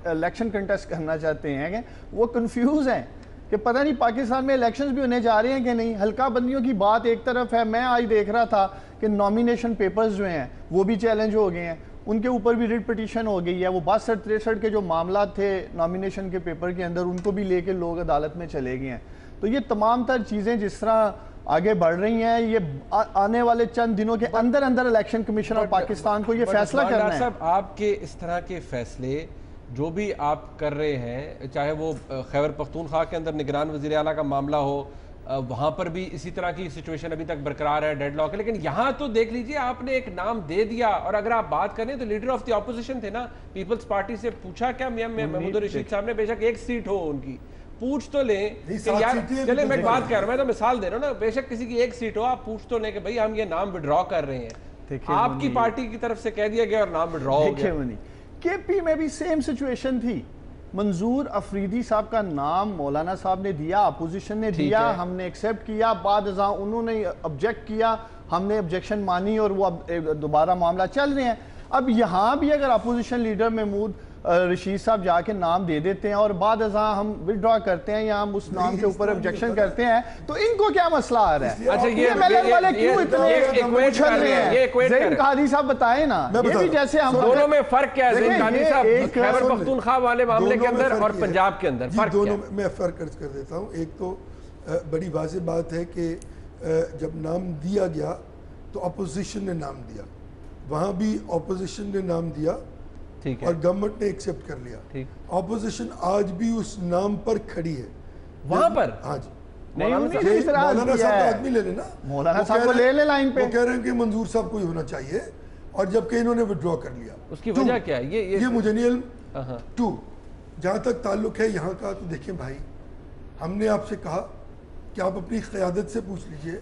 इलेक्शन कंटेस्ट करना चाहते हैं वो कंफ्यूज हैं कि पता नहीं पाकिस्तान में इलेक्शंस भी होने जा रहे हैं कि नहीं। हल्का बंदियों की बात एक तरफ है, मैं आज देख रहा था कि नॉमिनेशन पेपर्स जो हैं वो भी चैलेंज हो गए हैं, उनके ऊपर भी रिट पिटीशन हो गई है। वो 62-63 के जो मामला थे नॉमिनेशन के पेपर के अंदर, उनको भी लेके लोग अदालत में चले गए हैं। तो ये तमाम तर चीज़ें जिस तरह आगे बढ़ रही हैं, ये आने वाले चंद दिनों के अंदर अंदर इलेक्शन कमीशन और पाकिस्तान को ये फैसला करना है। साहब, आपके इस तरह के फैसले जो भी आप कर रहे हैं, चाहे वो खैबर पख्तूनख्वा के अंदर निगरान वज़ीर आला का मामला हो, वहाँ पर भी इसी तरह की सिचुएशन अभी तक बरकरार है, डेडलॉक है, लेकिन यहाँ तो देख लीजिए आपने एक नाम दे दिया। और अगर आप बात करें तो लीडर ऑफ द ऑपोजिशन थे ना, पीपल्स पार्टी से पूछा क्या मियां महमूदुर रशीद साहब ने, बेशक एक सीट हो उनकी, पूछ तो लें कि यार चले, मैं बात कर रहा हूँ, मैं तो मिसाल दे रहा हूँ ना, बेशक किसी की एक सीट हो, आप पूछ तो लें कि भाई हम ये नाम विड्रॉ कर रहे हैं। आपकी पार्टी की तरफ से कह दिया गया और नाम विड्रॉ हो गया। KP में भी सेम सिचुएशन थी। मंजूर अफरीदी साहब का नाम मौलाना साहब ने दिया, अपोजिशन ने दिया, हमने एक्सेप्ट किया, बाद उन्होंने ऑब्जेक्ट किया, हमने ऑब्जेक्शन मानी और वो अब दोबारा मामला चल रहे हैं। अब यहाँ भी अगर अपोजिशन लीडर महमूद रशीद साहब जाके नाम दे देते हैं और बाद हम विड्रॉ करते हैं या हम उस नाम के ऊपर ऑब्जेक्शन करते हैं, तो इनको क्या मसला आ रहा है? अच्छा, ये वाले क्यों इतने उछल रहे हैं? ज़ैन कादी साहब बताए ना, ये भी जैसे हम दोनों में फर्क क्या है? ज़ैन कादी साहब, खैबर पख्तूनख्वा वाले मामले के अंदर और पंजाब के अंदर फर्क क्या है? मैं फर्क कर देता हूँ। एक तो बड़ी वाज़ेह बात है कि जब नाम दिया गया तो अपोजिशन ने नाम दिया, वहाँ भी अपोजिशन ने नाम दिया, ठीक है, और गवर्नमेंट ने एक्सेप्ट कर लिया। ठीक, अपोजिशन आज भी उस नाम पर खड़ी है वहाँ पर। हाँ जी, मौलाना साहब आदमी ले लेना, मौलाना साहब को ले ले लाइन पे, वो कह रहे हैं कि मंजूर साहब को ही होना चाहिए, और जबकि इन्होंने विड्रॉ कर लिया। उसकी वजह क्या है? ये मुझे नहीं इल्म। टू, जहाँ तक ताल्लुक है यहाँ का, तो देखिए भाई, हमने आपसे कहा कि आप अपनी क़यादत से पूछ लीजिए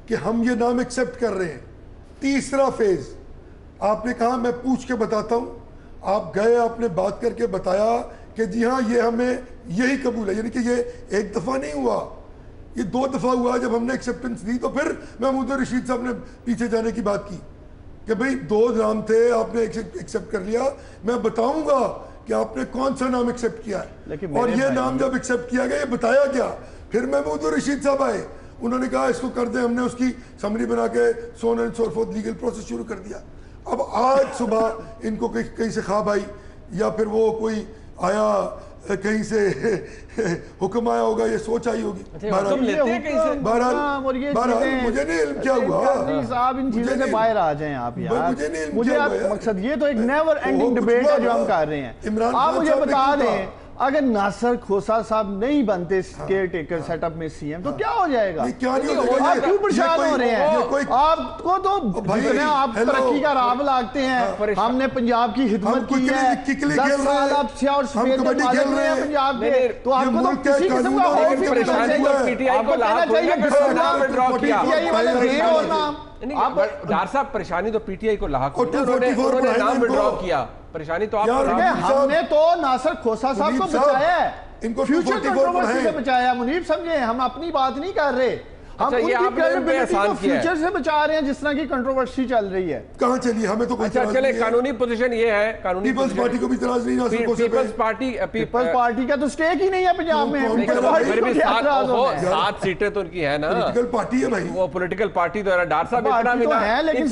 कि हम ये नाम एक्सेप्ट कर रहे हैं। तीसरा फेज आपने कहा मैं पूछ के बताता हूँ, आप गए, आपने बात करके बताया कि जी हाँ ये हमें यही कबूल है, यानी कि ये एक दफ़ा नहीं हुआ, ये 2 दफ़ा हुआ। जब हमने एक्सेप्टेंस दी तो फिर महमूद रशीद साहब ने पीछे जाने की बात की कि भाई 2 नाम थे, आपने एक्सेप्ट कर लिया, मैं बताऊंगा कि आपने कौन सा नाम एक्सेप्ट किया है। और ये नाम जब एक्सेप्ट किया गया, ये बताया गया, फिर महमूद रशीद साहब आए, उन्होंने कहा इसको कर दें, हमने उसकी समरी बना के so on and so fourth legal process शुरू कर दिया। अब आज सुबह इनको कहीं से ख्वाब आई या फिर वो कोई आया कहीं से हुक्म आया होगा, ये सोच आई होगी। बहरहाल मुझे नहीं इल्म क्या हुआ, आप इन चीजों से बाहर आ जाएं आप यार, मुझे मकसद ये तो एक नेवर एंडिंग डिबेट है जो हम कर रहे हैं। आप मुझे बता दें, अगर नासिर खोसा साहब नहीं बनते केयर टेकर सेटअप में सीएम तो क्या हो जाएगा? क्या नहीं होगा? आप क्यों परेशान हो रहे हैं? आपको तो जितने आप तरक्की का राब लागते हैं, हमने पंजाब की खिदमत की है, 10 साल आप सियार सफेद में मालिक रहे हैं पंजाब के, तो आपको तो किसी किस्म का खौफ ही नहीं चाहिए। पीटीआई को कहना चाहिए नाम विड्रॉ किया, और नाम आप डार साहब, परेशानी तो पीटीआई को लाहक हुई, उन्होंने नाम विड्रॉ किया, परेशानी तो आप। हमने तो नासिर खोसा साहब को बचाया है, इनको फ्यूचर कंट्रोवर्सी से बचाया। मुनीब समझे, हम अपनी बात नहीं कर रहे, हम उनकी क्रेडिबिलिटी को फ्यूचर से बचा रहे हैं, जिस तरह की कंट्रोवर्सी चल रही है। कहां चली? हमें तो अच्छा चले, कानूनी पोजीशन ये है, कानूनी पीपल्स पार्टी को भी इतराज नहीं, पीपल्स पार्टी का तो स्टेक ही नहीं है पंजाब में। फिर भी 7 सीटें तो उनकी है ना, पॉलिटिकल पार्टी है भाई, वो पॉलिटिकल पार्टी तो है। डार साहब इतना भी है, लेकिन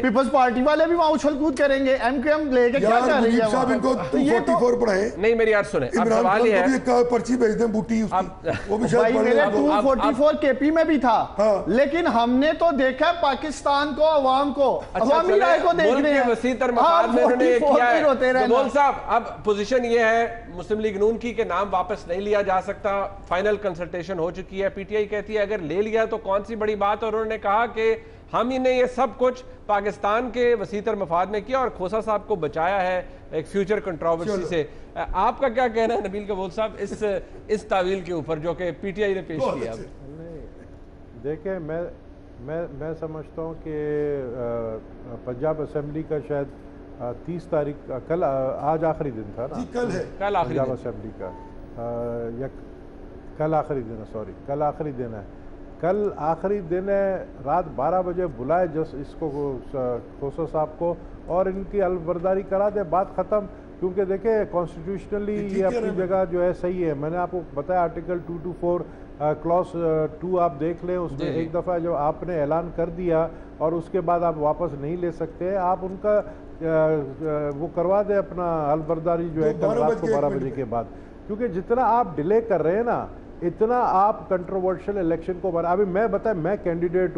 पीपल्स पार्टी वाले भी वहां उछल कूद करेंगे, एमकेएम लेके क्या कर रही है? इनको 244 पढ़ाए नहीं, मेरी यार सुने, अब सवाल ये है, पर्ची भेज दें बूटी उसकी, वो भी भाई मेरे 244 केपी में भी था। हाँ। लेकिन हमने तो देखा पाकिस्तान को, अवाम को, अवामी राय को देखने हैं। वसीतर मफाद में उन्होंने ये किया है। बोल साहब, अब पोजीशन ये है मुस्लिम लीग नून की, के नाम वापस नहीं लिया जा सकता, फाइनल कंसल्टेशन हो चुकी है। पीटीआई कहती है अगर ले लिया तो कौन सी बड़ी बात, और उन्होंने कहा कि हम ही ने ये सब कुछ पाकिस्तान के वसीतर मफाद में किया और खोसा साहब को बचाया है एक फ्यूचर कंट्रोवर्सी से। आपका क्या कहना है नबील कबूल साहब इस तावील के ऊपर जो कि पीटीआई ने पेश किया? देखिए, मैं समझता हूँ कि पंजाब असेंबली का शायद 30 तारीख कल, आज आखिरी दिन था ना? कल है, कल आखिरी पंजाब असेंबली का, या कल आखिरी दिन है, सॉरी कल आखिरी दिन है। कल आखिरी दिन है, रात 12 बजे बुलाए जस इसको खोसा साहब को और इनकी अलबरदारी करा दे, बात ख़त्म। क्योंकि देखें कॉन्स्टिट्यूशनली ये अपनी जगह जो है सही है। मैंने आपको बताया आर्टिकल 224 क्लॉज 2 आप देख लें, उसमें एक दफ़ा जब आपने ऐलान कर दिया और उसके बाद आप वापस नहीं ले सकते, आप उनका वो करवा दें अपना अलबरदारी जो है कल रात को 12 बजे के बाद। क्योंकि जितना आप डिले कर रहे हैं ना, इतना आप कंट्रोवर्शियल इलेक्शन को बना। अभी मैं बताएं, मैं कैंडिडेट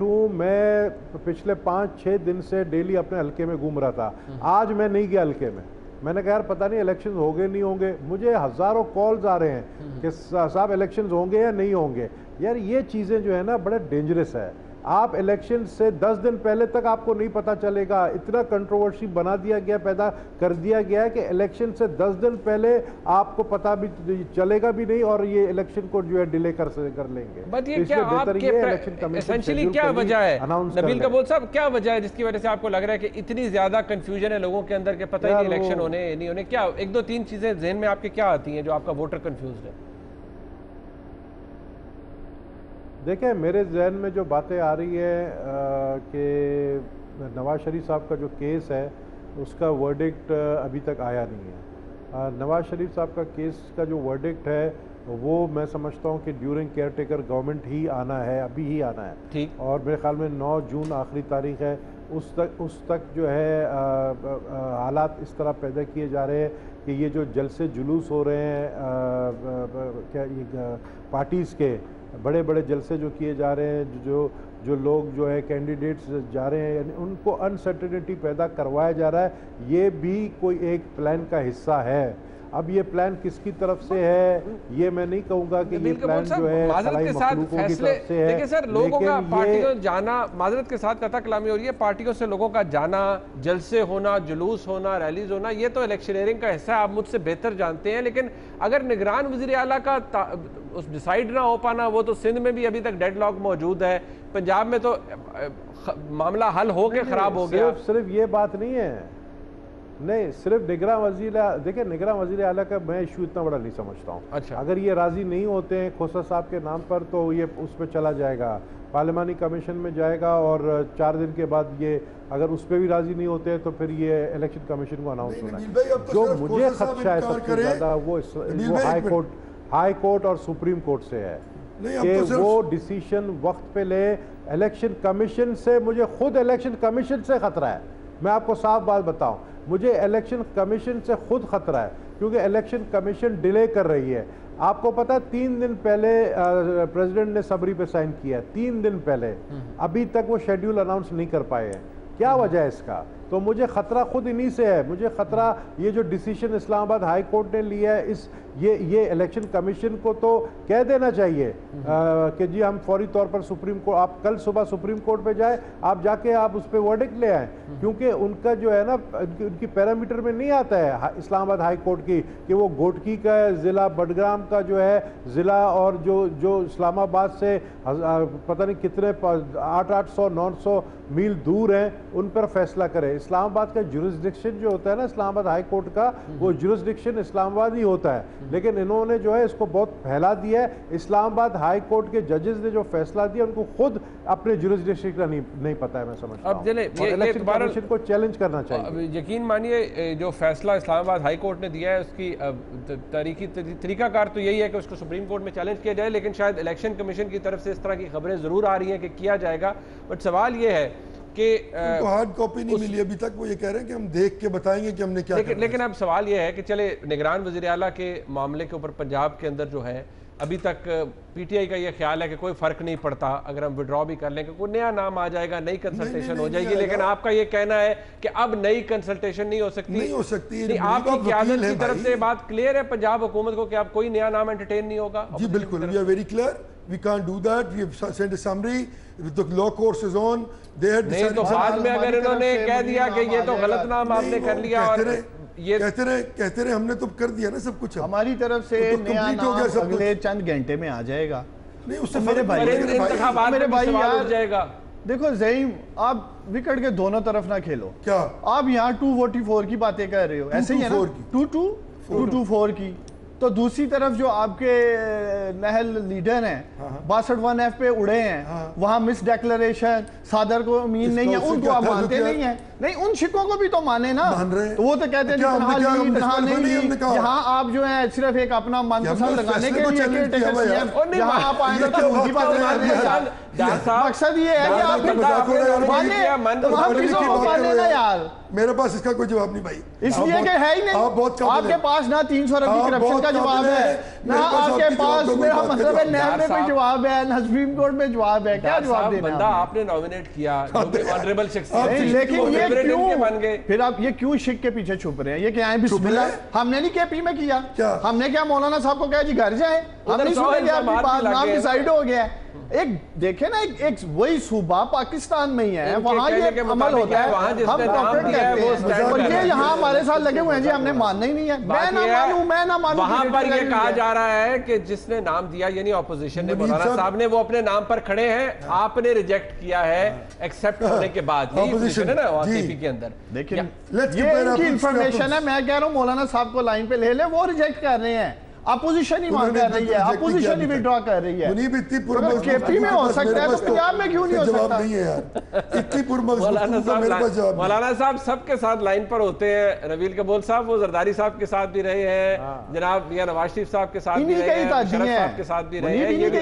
हूँ, मैं पिछले 5-6 दिन से डेली अपने हल्के में घूम रहा था। आज मैं नहीं गया हल्के में, मैंने कहा यार पता नहीं इलेक्शन होंगे नहीं होंगे। मुझे हज़ारों कॉल्स आ रहे हैं कि साहब इलेक्शन होंगे या नहीं होंगे। यार ये चीज़ें जो है ना बड़ा डेंजरस है। आप इलेक्शन से 10 दिन पहले तक आपको नहीं पता चलेगा। इतना कंट्रोवर्सी बना दिया गया, पैदा कर दिया गया है कि इलेक्शन से 10 दिन पहले आपको पता भी चलेगा भी नहीं और ये इलेक्शन को जो है डिले कर लेंगे। बट ये क्या आपके एसेंशियली क्या वजह है नबील कबूल साहब, क्या वजह है जिसकी वजह से आपको लग रहा है कि इतनी ज्यादा कंफ्यूजन है लोगों के अंदर के पता ही नहीं इलेक्शन होने नहीं होने? क्या 1-2-3 चीजें ज़हन में आपके क्या आती हैं जो आपका वोटर कंफ्यूज है? देखें, मेरे जहन में जो बातें आ रही है कि नवाज़ शरीफ साहब का जो केस है उसका वर्डिक्ट अभी तक आया नहीं है। नवाज़ शरीफ साहब का केस का जो वर्डिक्ट है वो मैं समझता हूँ कि ड्यूरिंग केयर टेकर गवर्नमेंट ही आना है, अभी ही आना है। ठीक। और मेरे ख्याल में 9 जून आखिरी तारीख है, उस तक जो है हालात इस तरह पैदा किए जा रहे हैं कि ये जो जलसे जुलूस हो रहे हैं क्या ये पार्टीज़ के बड़े बड़े जलसे जो किए जा रहे हैं, जो लोग जो है कैंडिडेट्स जा रहे हैं, यानी उनको अनसर्टेनिटी पैदा करवाया जा रहा है, ये भी कोई एक प्लान का हिस्सा है। अब ये प्लान किसकी तरफ से है ये मैं नहीं कहूंगा कि ये प्लान जो है माजरत के साथ फैसले। देखिए सर, लोगों का पार्टियों जाना, माजरत के साथ कथा कलामी हो रही है, पार्टियों से लोगों का जाना, जलसे होना, जुलूस होना, रैलीज होना, ये तो इलेक्शनियरिंग का हिस्सा है, आप मुझसे बेहतर जानते हैं। लेकिन अगर निगरान वज़ीर आला का उस डिसाइड ना हो पाना, वो तो सिंध में भी अभी तक डेडलॉक मौजूद है, पंजाब में तो मामला हल हो के खराब हो गया। सिर्फ ये बात नहीं है, नहीं सिर्फ निगरान वज़ीर, देखिए निगरान वज़ीर आला का मैं इशू इतना बड़ा नहीं समझता हूँ। अच्छा। अगर ये राज़ी नहीं होते हैं खोसा साहब के नाम पर तो ये उस पर चला जाएगा, पार्लिमानी कमीशन में जाएगा और 4 दिन के बाद ये अगर उस पर भी राज़ी नहीं होते हैं तो फिर ये इलेक्शन कमीशन को अनाउंस होना है। जो मुझे खदशा है सबसे ज़्यादा वो हाई कोर्ट और सुप्रीम कोर्ट से है कि वो डिसीजन वक्त पे ले। इलेक्शन कमीशन से मुझे खुद इलेक्शन कमीशन से खतरा है, मैं आपको साफ बात बताऊं, मुझे इलेक्शन कमीशन से खुद खतरा है क्योंकि इलेक्शन कमीशन डिले कर रही है। आपको पता है 3 दिन पहले प्रेसिडेंट ने सबरी पे साइन किया, 3 दिन पहले, अभी तक वो शेड्यूल अनाउंस नहीं कर पाए हैं। क्या वजह है इसका? तो मुझे खतरा खुद इन्हीं से है। मुझे खतरा ये जो डिसीजन इस्लामाबाद हाई कोर्ट ने लिया है, ये इलेक्शन कमीशन को तो कह देना चाहिए कि जी हम फौरी तौर पर सुप्रीम कोर्ट, आप कल सुबह सुप्रीम कोर्ट पे जाए, आप जाके आप उस पर वर्डिक्ट ले आए, क्योंकि उनका जो है ना उनकी पैरामीटर में नहीं आता है इस्लामाबाद हाई कोर्ट की कि वो घोटकी का ज़िला, बडग्राम का जो है ज़िला और जो इस्लामाबाद से पता नहीं कितने 800-900 मील दूर हैं उन पर फैसला करे। इस्लामाबाद का जुरिस्डिक्शन जो होता है ना इस्लामाबाद हाई कोर्ट का, वो जुरिस्डिक्शन इस्लामाबाद ही होता है, लेकिन इन्होंने जो है इसको बहुत फैला दिया है। इस्लामाबाद हाई कोर्ट के जजेस ने जो फैसला दिया उनको खुद अपने जुरिस्डिक्शन का नहीं पता है, मैं समझता हूं। अब इलेक्शन कमीशन को चैलेंज करना चाहिए। यकीन मानिए जो फैसला इस्लामाबाद हाई कोर्ट ने दिया है उसकी तरीकाकार तो यही है कि उसको सुप्रीम कोर्ट में चैलेंज किया जाए, लेकिन शायद इलेक्शन कमीशन की तरफ से इस तरह की खबरें जरूर आ रही हैं कि किया जाएगा। बट सवाल ये है कि हार्ड कॉपी नहीं मिली अभी तक, वो ये कह रहे हैं कि हम देख के बताएंगे कि हमने क्या लेकिन अब सवाल ये है कि चले निगरान वज़ीर आला के मामले के ऊपर पंजाब के अंदर जो है अभी तक पीटीआई का ये ख्याल है कि कोई फर्क नहीं पड़ता, अगर हम विड्रॉ भी कर लें कि कोई नया नाम आ जाएगा, नई कंसल्टेशन हो जाएगी। लेकिन आपका ये कहना है कि अब नई कंसल्टेशन नहीं हो सकती। आपकी क़यादत की तरफ से बात क्लियर है पंजाब हुकूमत को कि अब कोई नया नाम एंटरटेन नहीं होगा? जी बिल्कुल, we are very clear, we can't do that. We have sent a summary. The law course is on. They had नहीं तो बाद में अगर इन्होंने कह दिया कि ये तो गलत नाम आपने कर लिया और ये कहते रहे हमने तो कर दिया ना सब कुछ, हमारी तरफ से नया नाम अगले चंद घंटे में आ जाएगा। नहीं उससे मेरे भाई यार जाएगा। देखो ज़हीम, आप विकेट के दोनों तरफ ना खेलो। क्या आप यहाँ 244 की बातें कर रहे हो? ऐसे ही है ना, 224 की। तो दूसरी तरफ जो आपके नहल लीडर हैं 62-1F पे उड़े हैं, वहां मिस डेक्लेरेशन सादर को उम्मीद नहीं है, उनको आप मानते नहीं है। नहीं, उन शिकों को भी तो माने ना, तो वो तो कहते हैं यहाँ आप जो है सिर्फ एक अपना मनपसंद लगाने के लिए मकसद ये है कि आप यार, मेरे पास इसका कोई जवाब नहीं भाई, इसलिए कि है ही नहीं। आपके पास ना 300 रबी करप्शन का जवाब है, ना आपके पास मेरा मतलब है नहर में कोई जवाब है, ना सुप्रीम कोर्ट में जवाब है। क्या जवाब देना? बंदा आपने नॉमिनेट किया ऑनरेबल शख्सियत, लेकिन ये क्यों फिर आप ये क्यों शिक के पीछे छुप रहे हैं? ये क्या है बिस्मिल्लाह, हमने नहीं केपी में किया, हमने क्या मौलाना साहब को कहा जी घर जाए, हमने सुन आपकी बात, नाम डिसाइड हो गया। एक देखे ना, एक वही सूबा पाकिस्तान में ही है, वहाँ ये अमल होता है, हम कॉपरेट करते हैं, और ये यहाँ हमारे साथ लगे हुए हैं जी हमने मानना ही नहीं है। मैं ना मानूं वहाँ पर ये कहा जा रहा है कि जिसने नाम दिया यानी ऑपोजिशन ने, मौलाना साहब ने, वो अपने नाम पर खड़े हैं, आपने रिजेक्ट किया है एक्सेप्ट होने के बाद। यही पोजीशन है ना केपी के अंदर। देखिए ये इनकी इंफॉर्मेशन है, मैं कह रहा हूँ मौलाना साहब को लाइन पे ले ले, वो रिजेक्ट कर रहे हैं। अपोजिशन ही मांग कर रही है, अपोजिशन ही विड्रॉ कर रही है। मुनीब इतनी केपी में हो सकता है तो पंजाब में क्यों नहीं हो सकता? जवाब नहीं है यार, इतनी मौलाना साहब सबके साथ लाइन पर होते हैं। नबील कबूल साहब वो जरदारी साहब के साथ भी रहे हैं, जनाब मियां नवाज शरीफ साहब के साथ भी रहे हैं, शरफ साहब के साथ भी रहे हैं, ये भी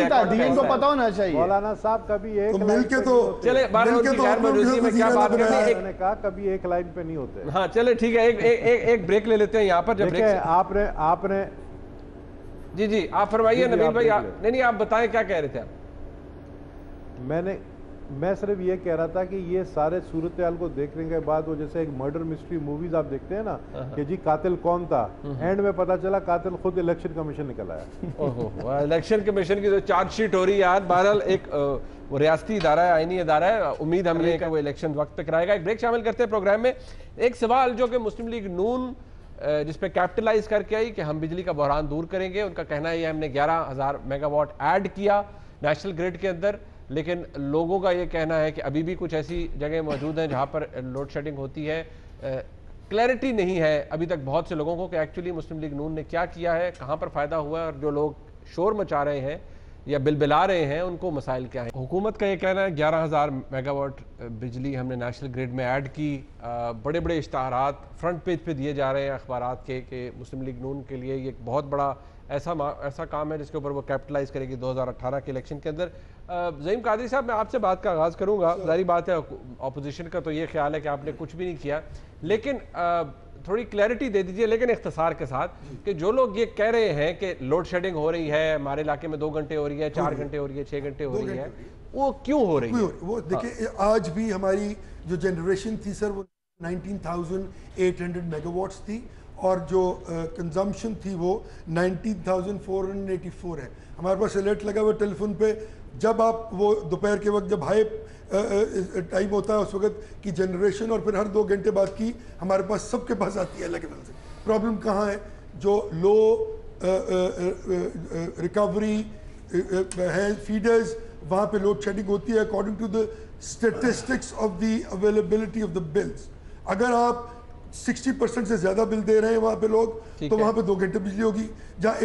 इनको पता होना चाहिए। मौलाना साहब कभी एक मिलके तो चले क्या बात मैंने कहा कभी एक लाइन पे नहीं होते। हाँ चले ठीक है, एक ब्रेक ले लेते हैं यहाँ पर। जब आपने जी आप फरमाइए नबील भाई। नहीं आप बताएं क्या कह रहे थे आप? मैं सिर्फ ये कह रहा था कि ये सारे सूरत हाल को देखने के बाद वो जैसे एक मर्डर मिस्ट्री मूवीज आप देखते हैं ना कि जी कातिल कौन था, एंड में पता चला कातिल खुद इलेक्शन कमीशन निकल आया। ओहो, इलेक्शन कमीशन की जो चार्जशीट हो रही है यार। बहरहाल एक वो रियासती इदारा है, आईनी इदारा है, उम्मीद हमने है कि वो इलेक्शन वक्त पे कराएगा। एक ब्रेक शामिल करते हैं प्रोग्राम में। एक सवाल जो कि मुस्लिम लीग नून जिस पे कैपिटलाइज करके आई कि हम बिजली का बहरान दूर करेंगे। उनका कहना है हमने 11,000 मेगावाट ऐड किया नेशनल ग्रिड के अंदर, लेकिन लोगों का ये कहना है कि अभी भी कुछ ऐसी जगह मौजूद हैं जहाँ पर लोड शेडिंग होती है। क्लैरिटी नहीं है अभी तक बहुत से लोगों को कि एक्चुअली मुस्लिम लीग नून ने क्या किया है, कहाँ पर फ़ायदा हुआ है, और जो लोग शोर मचा रहे हैं या बिलबिला रहे हैं उनको मसाइल क्या है। हुकूमत का ये कहना है 11,000 मेगावाट बिजली हमने नेशनल ग्रिड में ऐड की। बड़े बड़े इश्तहारात फ्रंट पेज पे दिए जा रहे हैं अखबारात के कि मुस्लिम लीग नून के लिए ये एक बहुत बड़ा ऐसा काम है जिसके ऊपर वो कैपिटलाइज करेगी 2018 के इलेक्शन के अंदर। ज़हीम कादरी साहब, मैं आपसे बात का आगाज़ करूँगा। जारी बात है अपोजिशन का तो ये ख्याल है कि आपने कुछ भी नहीं किया, लेकिन थोड़ी क्लैरिटी दे दीजिए, लेकिन इख्तिसार के साथ, कि जो लोग ये कह रहे हैं कि लोड शेडिंग हो रही है हमारे इलाके में 2 घंटे हो रही है, 4 घंटे हो रही है, 6 घंटे हो रही है, वो क्यों हो रही है? वो देखिए आज भी हमारी जो जनरेशन थी सर वो 19,800 मेगावाट्स थी और जो कंजम्पशन थी वो 19,484 है। हमारे पास अलर्ट लगा हुआ टेलीफोन पे, जब आप वो दोपहर के वक्त जब हाई टाइम होता है उस वक्त की जनरेशन और फिर हर 2 घंटे बाद की हमारे पास सबके पास आती है अलग अलग से। प्रॉब्लम कहाँ है? जो लो रिकवरी है फीडर्स, वहाँ पे लोड शेडिंग होती है according to the statistics of the availability of the bills. अगर आप 60% से ज्यादा बिल दे रहे हैं वहां पे लोग, तो वहां पे 2 घंटे बिजली होगी। जहाँ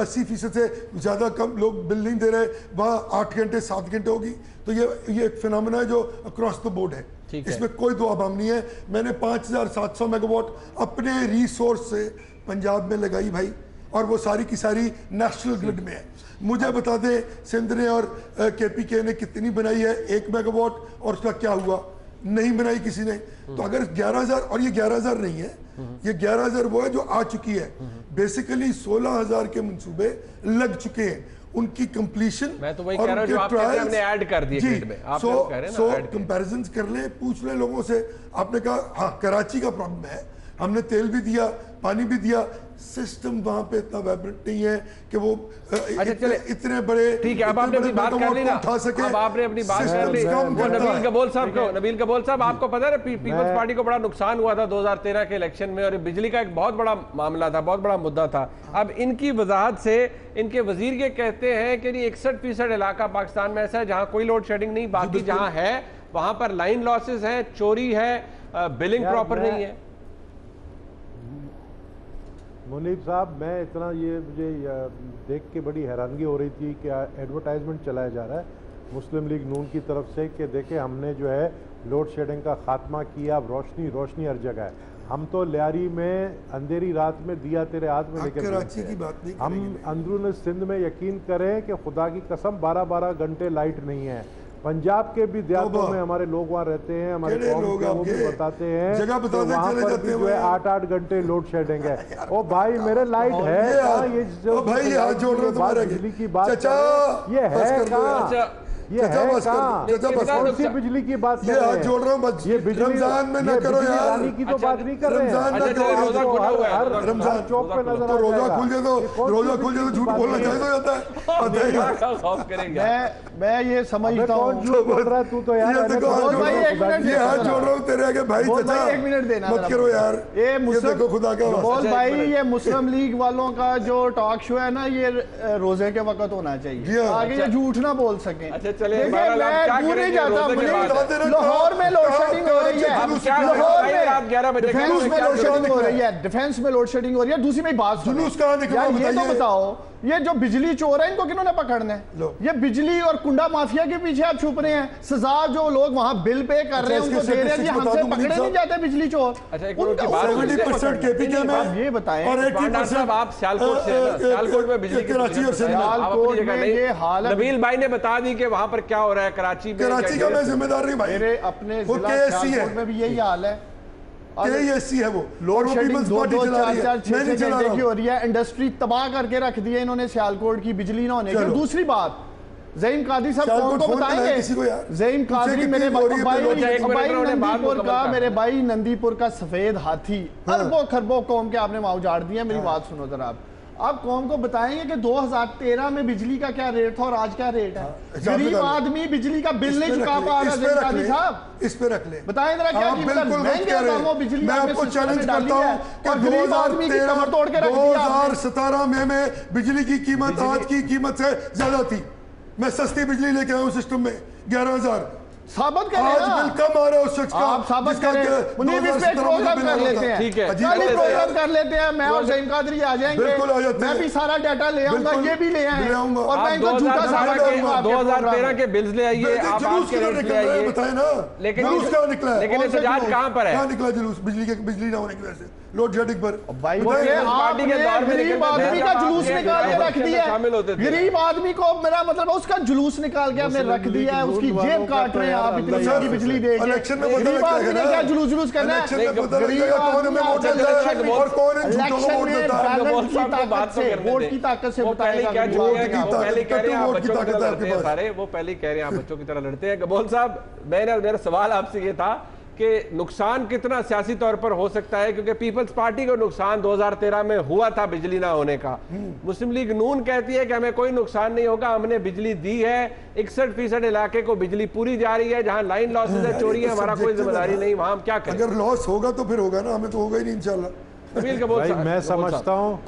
80% से ज्यादा कम लोग बिल नहीं दे रहे वहाँ 8 घंटे 7 घंटे होगी। तो ये एक फिनोमेना है जो अक्रॉस द बोर्ड है, इसमें कोई दो अबाम नहीं है। मैंने 5,700 मेगावाट अपने रिसोर्स से पंजाब में लगाई भाई, और वो सारी की सारी नेशनल ग्रिड में है। मुझे बता दें सिंध ने और KPK ने कितनी बनाई है 1 मेगावाट, और उसका क्या हुआ? नहीं बनाई किसी ने। तो अगर 11,000, और ये 11,000 नहीं है, ये 11,000 वो है जो आ चुकी है। बेसिकली 16,000 के मंसूबे लग चुके हैं, उनकी कंप्लीशन। मैं तो वही कह रहा हूं जो आप कहते हैं हमने ऐड कर दिए ग्रिड में। आप कह रहे हैं ना, कंपैरिजन कर ले, पूछ ले लोगों से। आपने कहा हाँ कराची का प्रॉब्लम है, हमने तेल भी दिया, पानी भी दिया, सिस्टम वहां पे इतना वाइब्रेंट नहीं है कि वो इतने बड़े। ठीक है, अब आपने अपनी बात कर ली ना, अब आपने अपनी बात कर ली। वो नबील कबूल साहब आपको पता है पीपल्स पार्टी को बड़ा नुकसान हुआ था 2013 के इलेक्शन में, और बिजली का एक बहुत बड़ा मामला था, बहुत बड़ा मुद्दा था। अब इनकी वजाहत से इनके वजीर ये कहते हैं कि 61% इलाका पाकिस्तान में ऐसा है जहाँ कोई लोड शेडिंग नहीं, बाकी जहाँ है वहां पर लाइन लॉसेस है, चोरी है, बिलिंग प्रॉपर नहीं है। मुनीब साहब, मैं इतना ये मुझे देख के बड़ी हैरानगी हो रही थी कि एडवर्टाइजमेंट चलाया जा रहा है मुस्लिम लीग नून की तरफ से कि देखें हमने जो है लोड शेडिंग का खात्मा किया, अब रोशनी रोशनी हर जगह है। हम तो लियारी में अंधेरी रात में दिया तेरे हाथ में लेकर कराची की बात नहीं, हम अंदरून सिंध में यकीन करें कि खुदा की कसम 12-12 घंटे लाइट नहीं है। पंजाब के भी देहातों में हमारे लोग वहाँ रहते हैं, हमारे कौम के वो भी बताते हैं जगह तो वहाँ पर भी जो है 8-8 घंटे लोड शेडिंग है। ओ भाई मेरे लाइट है कहाँ? ये जो भाई हाथ जोड़ रहे हो बिजली की बात ये है कहाँ? ये है कहाँ? कौन सी बिजली की बात कर रहे हैं? जोड़ रहा हूँ बस, ये रमजान में ना करो यार, रानी की तो बात नहीं कर रहे हैं। रमजान चौक पे नजर तो रोजा खुल जाए तो झूठ बोलना जायज हो जाता है। मैं ये समझता हूँ झूठ बोल रहा है तू तो यार। ये हाथ जोड़ रहा हूँ तेरे आगे भाई, चाचा 1 मिनट देना मत करो यार। ये देखो खुदा का बोल भाई, ये मुस्लिम लीग वालों का जो टॉक शो है ना, ये रोजे के वक्त होना चाहिए, आगे ये झूठ ना बोल सकें। चले देखिए, मैं दूर नहीं जाता, लाहौर में लोड शेडिंग हो रही है, लाहौर में रात 11 बजे डिफेंस में लोड शेडिंग हो रही है, डिफेंस में लोड शेडिंग हो रही है। दूसरी मेरी बात सुनो, जुलूस कहाँ निकला यार ये तो बताइए। बताओ, ये जो बिजली चोर है इनको किन्होंने पकड़ना है? ये बिजली और कुंडा माफिया के पीछे आप छुप रहे हैं। सजा जो लोग वहां बिल पे कर रहे हैं उनको दे रहे हैं जी, हमसे पकड़े नहीं जाते बिजली चोर। अच्छा, एक मिनट की बात 70% केपीके में आप ये बताएं और पांडा साहब, आप सियालकोट से हैं ना? सियालकोट में बिजली की कराची और सियालकोट में ये हालत, नबील भाई ने बता दी कि वहां पर क्या हो रहा है कराची में। कराची का मैं जिम्मेदार नहीं भाई, मेरे अपने वो जिला KSC सियालकोट है, में भी यही हाल है। KSC है वो, लोड वो शेडिंग पीपल्स 2-2, पार्टी चला रही है, 4-4, मैं नहीं 6-6 चला घंटे रहा की हूं। हो रही है। इंडस्ट्री तबाह करके रख दी है इन्होंने सियालकोट की, बिजली ना होने की। चलो। दूसरी बात, ज़हीम कादरी साहब कौन सियालकोट को फोन बताएंगे? किसी को यार, ज़हीम कादरी पूछे मेरे कितनी हो रही है भाई पेट्रोल। एक मिनट भाई उन्होंने बात नंदीपुर मुकम्मल का, कर। मेरे भाई नंदीपुर का सफेद हाथी, अरबों खरबों कौम के आपने वहां उजाड़ दिया। मेरी बात सुनो जरा, आप कौम को बताएंगे कि 2013 में बिजली का क्या रेट था और आज क्या रेट है? गरीब आदमी बिजली का बिल नहीं चुका पा रहा। ज़हीम कादरी साहब इस पे रख ले, बताएं जरा क्या कीमत है? महंगे दामों बिजली मैं आपने आपको सिस्टम चैलेंज में डाली करता है हूं और कि गरीब आदमी की कमर तोड़ के रख दिया आपने। 2017 में बिजली की कीमत आज की कीमत से ज्यादा थी। मैं सस्ती बिजली लेके आया हूं सिस्टम में 11,000। साबित करें आज ना, बिल कम आ रहा है उस शख्स का, आप साबित जिसका करें। कि मुनीब, इस पे 2017 प्रोग्राम में कर बिल लेते हैं, ठीक है। अजीब खाली बात है प्रोग्राम यार। कर लेते हैं। मैं और ज़हीम कादरी आ जाएंगे, बिल्कुल आ जाते मैं हैं। भी सारा डाटा ले आऊंगा, बिल्कुल, ये भी ले आए ले आऊंगा। और मैं आप इनको झूठा साबित करूंगा आपके 2013 प्रोग्राम के बिल्स ले आइए, आप जुलूस आज के किधर रेट निकल ले रहा है आइए। बताए ना, लेकिन जुलूस कहाँ निकला है? लेकिन कौन से एहतजाज जुलूस? कहाँ पर है? कहाँ निकला जुलूस? बिजली ना होने की वजह से लोड शेडिंग पर भाई वो ये पार्टी के आपने दौर में गरीब निकलते थे, आदमी का आप जुलूस ये निकाल के रख दिया शामिल होते है। थे। गरीब आदमी को, मेरा मतलब उसका जुलूस निकाल के आपने रख दिया है, उसकी जेब काट रहे हैं आप, इतनी महंगी बिजली दे के। इलेक्शन में पता गरीब लगता आदमी है ने ना, क्या जुलूस करना है? इलेक्शन में पता गरीब लगेगा कौन आदमी हमें वोट आपको देता है इलेक्शन में- और कौन इन झूठों को इलेक्शन वोट में देता है। बैलेंस बोल की साहब को बात ताकत तो से, करने वोट दें। की ताकत से वो पहले बताएगा क्या कि चुके वोट हैं, की वो ताकत। पहले कह रहे हैं आप वोट की बच्चों की ताकत तरह है आपके लड़ते हैं पास। सारे, वो पहले कह रहे हैं आप बच्चों की तरह लड़ते हैं। बोल साहब, मेरा सवाल आपसे ये था कि नुकसान कितना सियासी तौर पर हो सकता है, क्योंकि पीपल्स पार्टी को नुकसान 2013 में हुआ था बिजली ना होने का। मुस्लिम लीग नून कहती है कि हमें कोई नुकसान नहीं होगा, हमने बिजली दी है, 61% इलाके को बिजली पूरी जा रही है, जहां लाइन लॉसेज है, चोरी है, हमारा कोई जिम्मेदारी नहीं, वहां हम क्या करें? अगर लॉस होगा तो फिर होगा ना, हमें तो होगा ही नहीं इंशाल्लाह। नबील कबूल भाई साहब, मैं कबूल साहब। समझता हूँ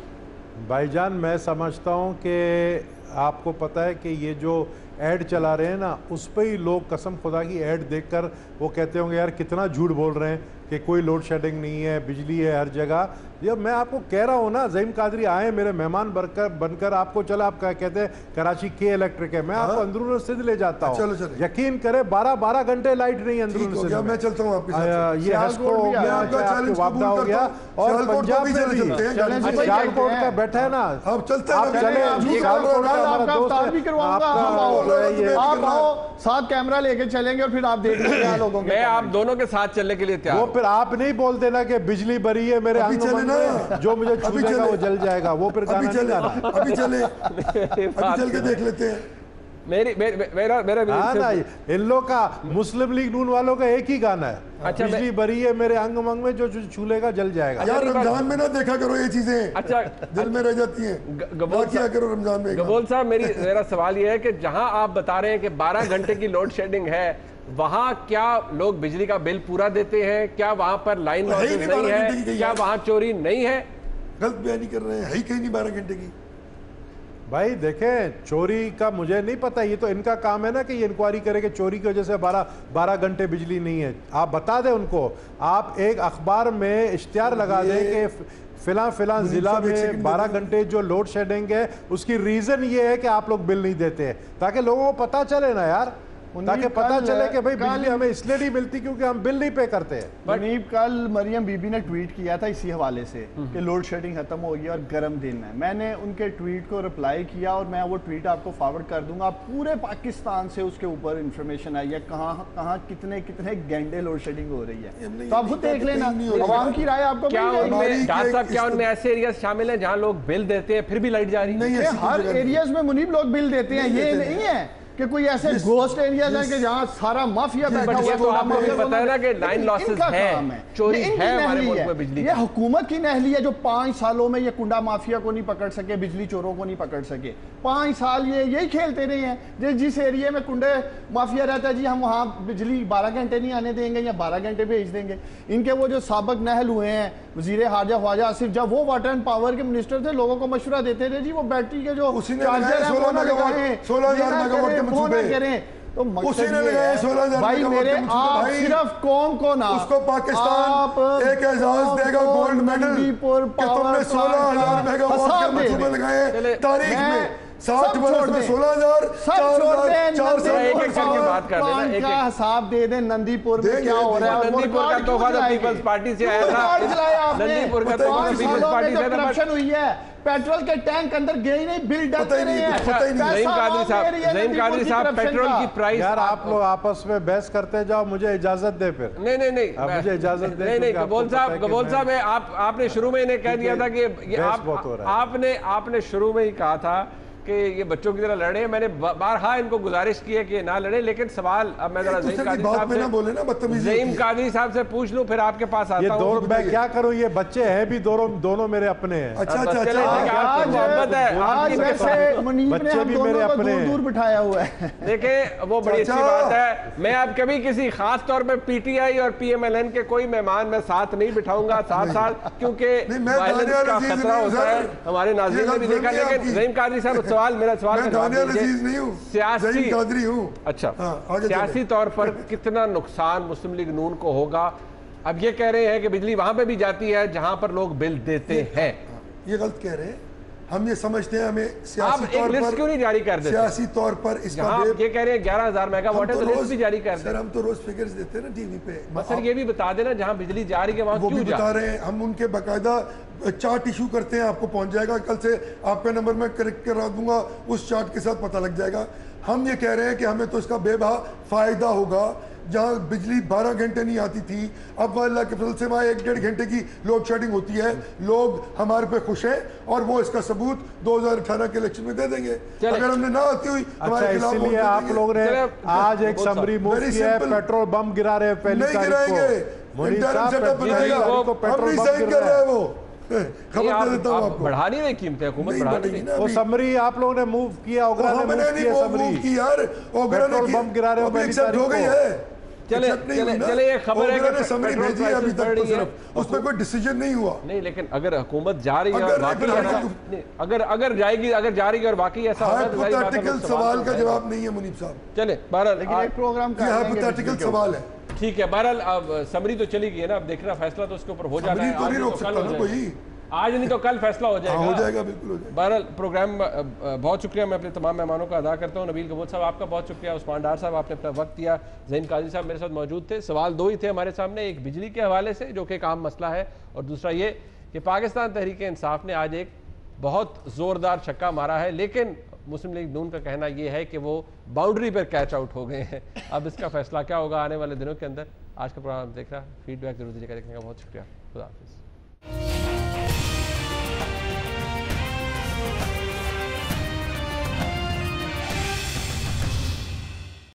भाईजान, मैं समझता हूँ कि आपको पता है कि ये जो ऐड चला रहे हैं ना, उस पर ही लोग कसम खुदा की ऐड देखकर वो कहते होंगे यार कितना झूठ बोल रहे हैं कि कोई लोड शेडिंग नहीं है, बिजली है हर जगह। ये मैं आपको कह रहा हूँ ना, ज़हीम कादरी आए मेरे मेहमान बनकर आपको, चला आप कहते हैं कराची के इलेक्ट्रिक है, मैं आपको अंदरून सिंध ले जाता हूँ। चलो चलो, यकीन करें 12-12 घंटे लाइट नहीं अंदरून ठीक हो गया, सिंध मैं में। चलता हूँ आपके साथ। ये हस्को हो गया, आपका चाहे चैलेंज आपको वापदा कबूल हो गया, करता हूं। और सियालकोट पंजाब को भी में चले भी चलते हैं, चैलेंज गाड़ी भाई से। सियालकोट का बैठा है ना, अब चलते हैं आप ना, चले, झूठ सियालकोट बोल रहा का है। हमारा आपका दोस्त अवतार है, भी करवाऊंगा, आपका हम आओ, जो है ये- आप आओ, साथ कैमरा लेके चलेंगे और फिर आप देख लेंगे लोगों के मैं आप comment। दोनों के साथ चलने के लिए तैयार वो हूं। फिर आप नहीं बोल देना कि बिजली भरी है मेरे अभी अंग चले मंग ना। में, जो मुझे छू अभी देगा चले। वो जल जाएगा, वो फिर गाना अभी नहीं चले, गाना। अभी चले, अभी चल के देख लेते हैं। मेरा ना, इन लोग का मुस्लिम लीग नून वालों का एक ही गाना है, अच्छा, बिजली भरी है मेरे अंग मंग में, जो छू लेगा जल जाएगा। यार रमजान में ना देखा करो ये चीजें, अच्छा, दिल में रह जाती हैं। गबोल क्या करो रमजान में? गबोल साहब, मेरा सवाल यह है कि जहां आप बता रहे हैं कि 12 घंटे की लोड शेडिंग है, वहां क्या लोग बिजली का बिल पूरा देते हैं? क्या वहां पर लाइन है ही लॉसेज नहीं नहीं 12 घंटे की है? कहीं क्या है। वहां चोरी नहीं है? गलत बयानी कर रहे हैं, है ही कहीं नहीं 12 घंटे की। भाई देखें, चोरी का मुझे नहीं पता, ये तो इनका काम है ना कि ये इंक्वायरी करे कि चोरी की वजह से 12 घंटे बिजली नहीं है। आप बता दें उनको, आप एक अखबार में इश्तिहार लगा दें कि फिलहाल जिला में 12 घंटे जो लोड शेडिंग है उसकी रीजन ये है कि आप लोग बिल नहीं देते हैं, ताकि लोगों को पता चले ना यार, ताकि पता चले कि भाई बिजली हमें इसलिए नहीं मिलती क्योंकि हम बिल नहीं पे करते हैं। मुनीब, कल मरियम बीबी ने ट्वीट किया था इसी हवाले से कि लोड शेडिंग खत्म हो गई और गर्म दिन है। मैंने उनके ट्वीट को रिप्लाई किया और मैं वो ट्वीट आपको फॉरवर्ड कर दूंगा। पूरे पाकिस्तान से उसके ऊपर इंफॉर्मेशन आई है, कहाँ कितने घंटे लोड शेडिंग हो रही है, तो आप खुद देख लेना। आवाम की राय आपको क्या मिल जाएगी। उनमें डॉक्टर साहब, क्या उनमें ऐसे एरिया शामिल हैं जहां लोग बिल देते हैं फिर भी लाइट जा रही है? नहीं, ऐसी कोई हर जगह नहीं। एरियाज में मुनीब लोग बिल देते हैं, ये नहीं है कि कोई ऐसे घोस्ट एरियाज हैं कि जहां सारा माफिया बैठा हुआ ये तो आपको भी पता है ना कि लाइन लॉसेस इनका है, काम है, चोरी ये इनकी है हमारे नहली मुल्क है। में बिजली ये की। हुकूमत की नहली है जो 5 सालों में ये कुंडा माफिया को नहीं पकड़ सके, बिजली चोरों को नहीं पकड़ सके। 5 साल ये यही खेलते रहे हैं। जिस एरिया में कुंडे माफिया रहता है जी, हम वहाँ बिजली 12 घंटे नहीं आने देंगे या 12 घंटे भेज देंगे। इनके वो जो साबक नहल हुए हैं, वजीर हारजा ख्वाजा आसिफ, जब वो वाटर एंड पावर के मिनिस्टर थे, लोगों को मशवरा देते थे जी वो बैटरी के जो उसी ने चार्जर लगाए है 16 वो ना मेगावाट, लगाएं, 16,000 ये ना मेगावाट के करें, वो ना मंसूबे। करें। तो उसी ने लगाया 16,000 भाई मेरे आप सिर्फ कौम को ना उसको पाकिस्तान एक एजाज देगा गोल्ड मेडल कि तुमने 16,000 मेगावाट के मंसूबे लगाए तारीख में 60 वर्ष में 16,000 बात कर देना क्या हिसाब दे दें नंदीपुर में क्या हो रहा है नंदीपुर का तोहफा तो पीपल्स पार्टी से आया था नंदीपुर का तोहफा पीपल्स पार्टी से करप्शन हुई है पेट्रोल के टैंक अंदर गए नहीं बिल डलते रहे हैं ज़हीम कादरी साहब पेट्रोल की प्राइस यार आप लोग आपस में बहस करते जाओ मुझे इजाजत दे फिर नहीं आप मुझे इजाजत दे नहीं कबूल साहब आपने शुरू में इन्हें कह दिया था कि आपने शुरू में ही कहा था कि ये बच्चों की तरह लड़े। मैंने बारहा इनको गुजारिश की है कि ना लड़े, लेकिन सवाल अब मैं जरा ज़हीम कादरी साहब से पूछ लूं फिर आपके पास आता हूं। मैं क्या करूं, ये बच्चे हैं भी दोनों मेरे अपने हैं। अच्छा मोहब्बत है, बच्चे भी मेरे अपने हैं, दूर बिठाया हुआ है। देखें वो बड़ी अच्छी बात है। मैं अब कभी किसी खास तौर पर पीटीआई और पीएमएलएन के कोई मेहमान मैं साथ नहीं बिठाऊंगा साथ, क्योंकि वायलेंस का खतरा होता है, हमारे नाज़रीन ने भी देखा। लेकिन ज़हीम कादरी साहब मेरा सवाल नहीं हूं, सियासी कादरी हूं। अच्छा सियासी तौर पर कितना नुकसान मुस्लिम लीग नून को होगा? अब ये कह रहे हैं कि बिजली वहां पे भी जाती है जहां पर लोग बिल देते हैं। ये गलत कह रहे हैं। हम ये समझते हैं हमें सियासी तौर पर क्यों नहीं जारी कर देते? सियासी तौर पर इसका ये कह रहे हैं 11,000 मेगावाट है तो लिस्ट भी जारी कर दें। सर हम तो रोज फिगर्स देते हैं ना टीवी पे। सर ये भी बता देना जहां बिजली जा रही है वहां क्यों बता रहे हैं। हम उनके बाकायदा चार्ट इशू करते हैं, आपको पहुंच जाएगा। कल से आपका नंबर मैं करेक्ट करा दूंगा, उस चार्ट के साथ पता लग जाएगा। हम ये कह रहे हैं कि हमें तो इसका बेबहा फायदा होगा। जहां बिजली 12 घंटे नहीं आती थी, अब अल्लाह के फजल से वहाँ 1-1.5 घंटे की लोड शेडिंग होती है। लोग हमारे पे खुश हैं और वो इसका सबूत 2018 के इलेक्शन में दे देंगे। अगर हमने ना आती हुई हमारे खिलाफ इसलिए आप लोग ने आज एक समरी मूव किया है, पेट्रोल बम गिरा रहे हैं पहली तारीख को। हम नहीं साइन कर रहे हैं वो खबर दे देता हूं आपको। बढ़ा नहीं रही कीमतें, हुकूमत बढ़ा नहीं। वो समरी आप लोगों ने मूव किया, ओगरा ने मूव किया समरी की यार, ओगरा ने पेट्रोल बम गिरा रहे हो पहली तारीख हो गई है। चले ये खबर है कि समरी भेजी है अभी तक, तो सिर्फ उस पर कोई डिसीजन नहीं हुआ। नहीं लेकिन अगर हुकूमत जा रही है, अगर जाएगी, अगर जा रही है और बाकी ऐसा हाइपोथेटिकल सवाल का जवाब नहीं है मुनीब साहब। चले बहरहाल एक प्रोग्राम का हाइपोथेटिकल सवाल है। ठीक है बहरहाल अब समरी तो चली गई है ना, अब देखना फैसला तो उसके ऊपर हो जाना है। आज नहीं तो कल फैसला हो जाएगा। हो जाएगा, बिल्कुल हो जाएगा। बहरहाल प्रोग्राम बहुत शुक्रिया मैं अपने तमाम मेहमानों का अदा करता हूँ। नबील कबूल साहब आपका बहुत शुक्रिया, उस्मान डार साहब आपने अपना वक्त दिया, ज़हीम कादरी साहब मेरे साथ मौजूद थे। सवाल दो ही थे हमारे सामने, एक बिजली के हवाले से जो कि एक आम मसला है, और दूसरा ये कि पाकिस्तान तहरीक इंसाफ ने आज एक बहुत ज़ोरदार छक्का मारा है, लेकिन मुस्लिम लीग नून का कहना यह है कि वो बाउंड्री पर कैच आउट हो गए हैं। अब इसका फैसला क्या होगा आने वाले दिनों के अंदर। आज का प्रोग्राम देख रहा, फीडबैक जरूर दीजिएगा। देखने का बहुत शुक्रिया। खुदा हाफिज़।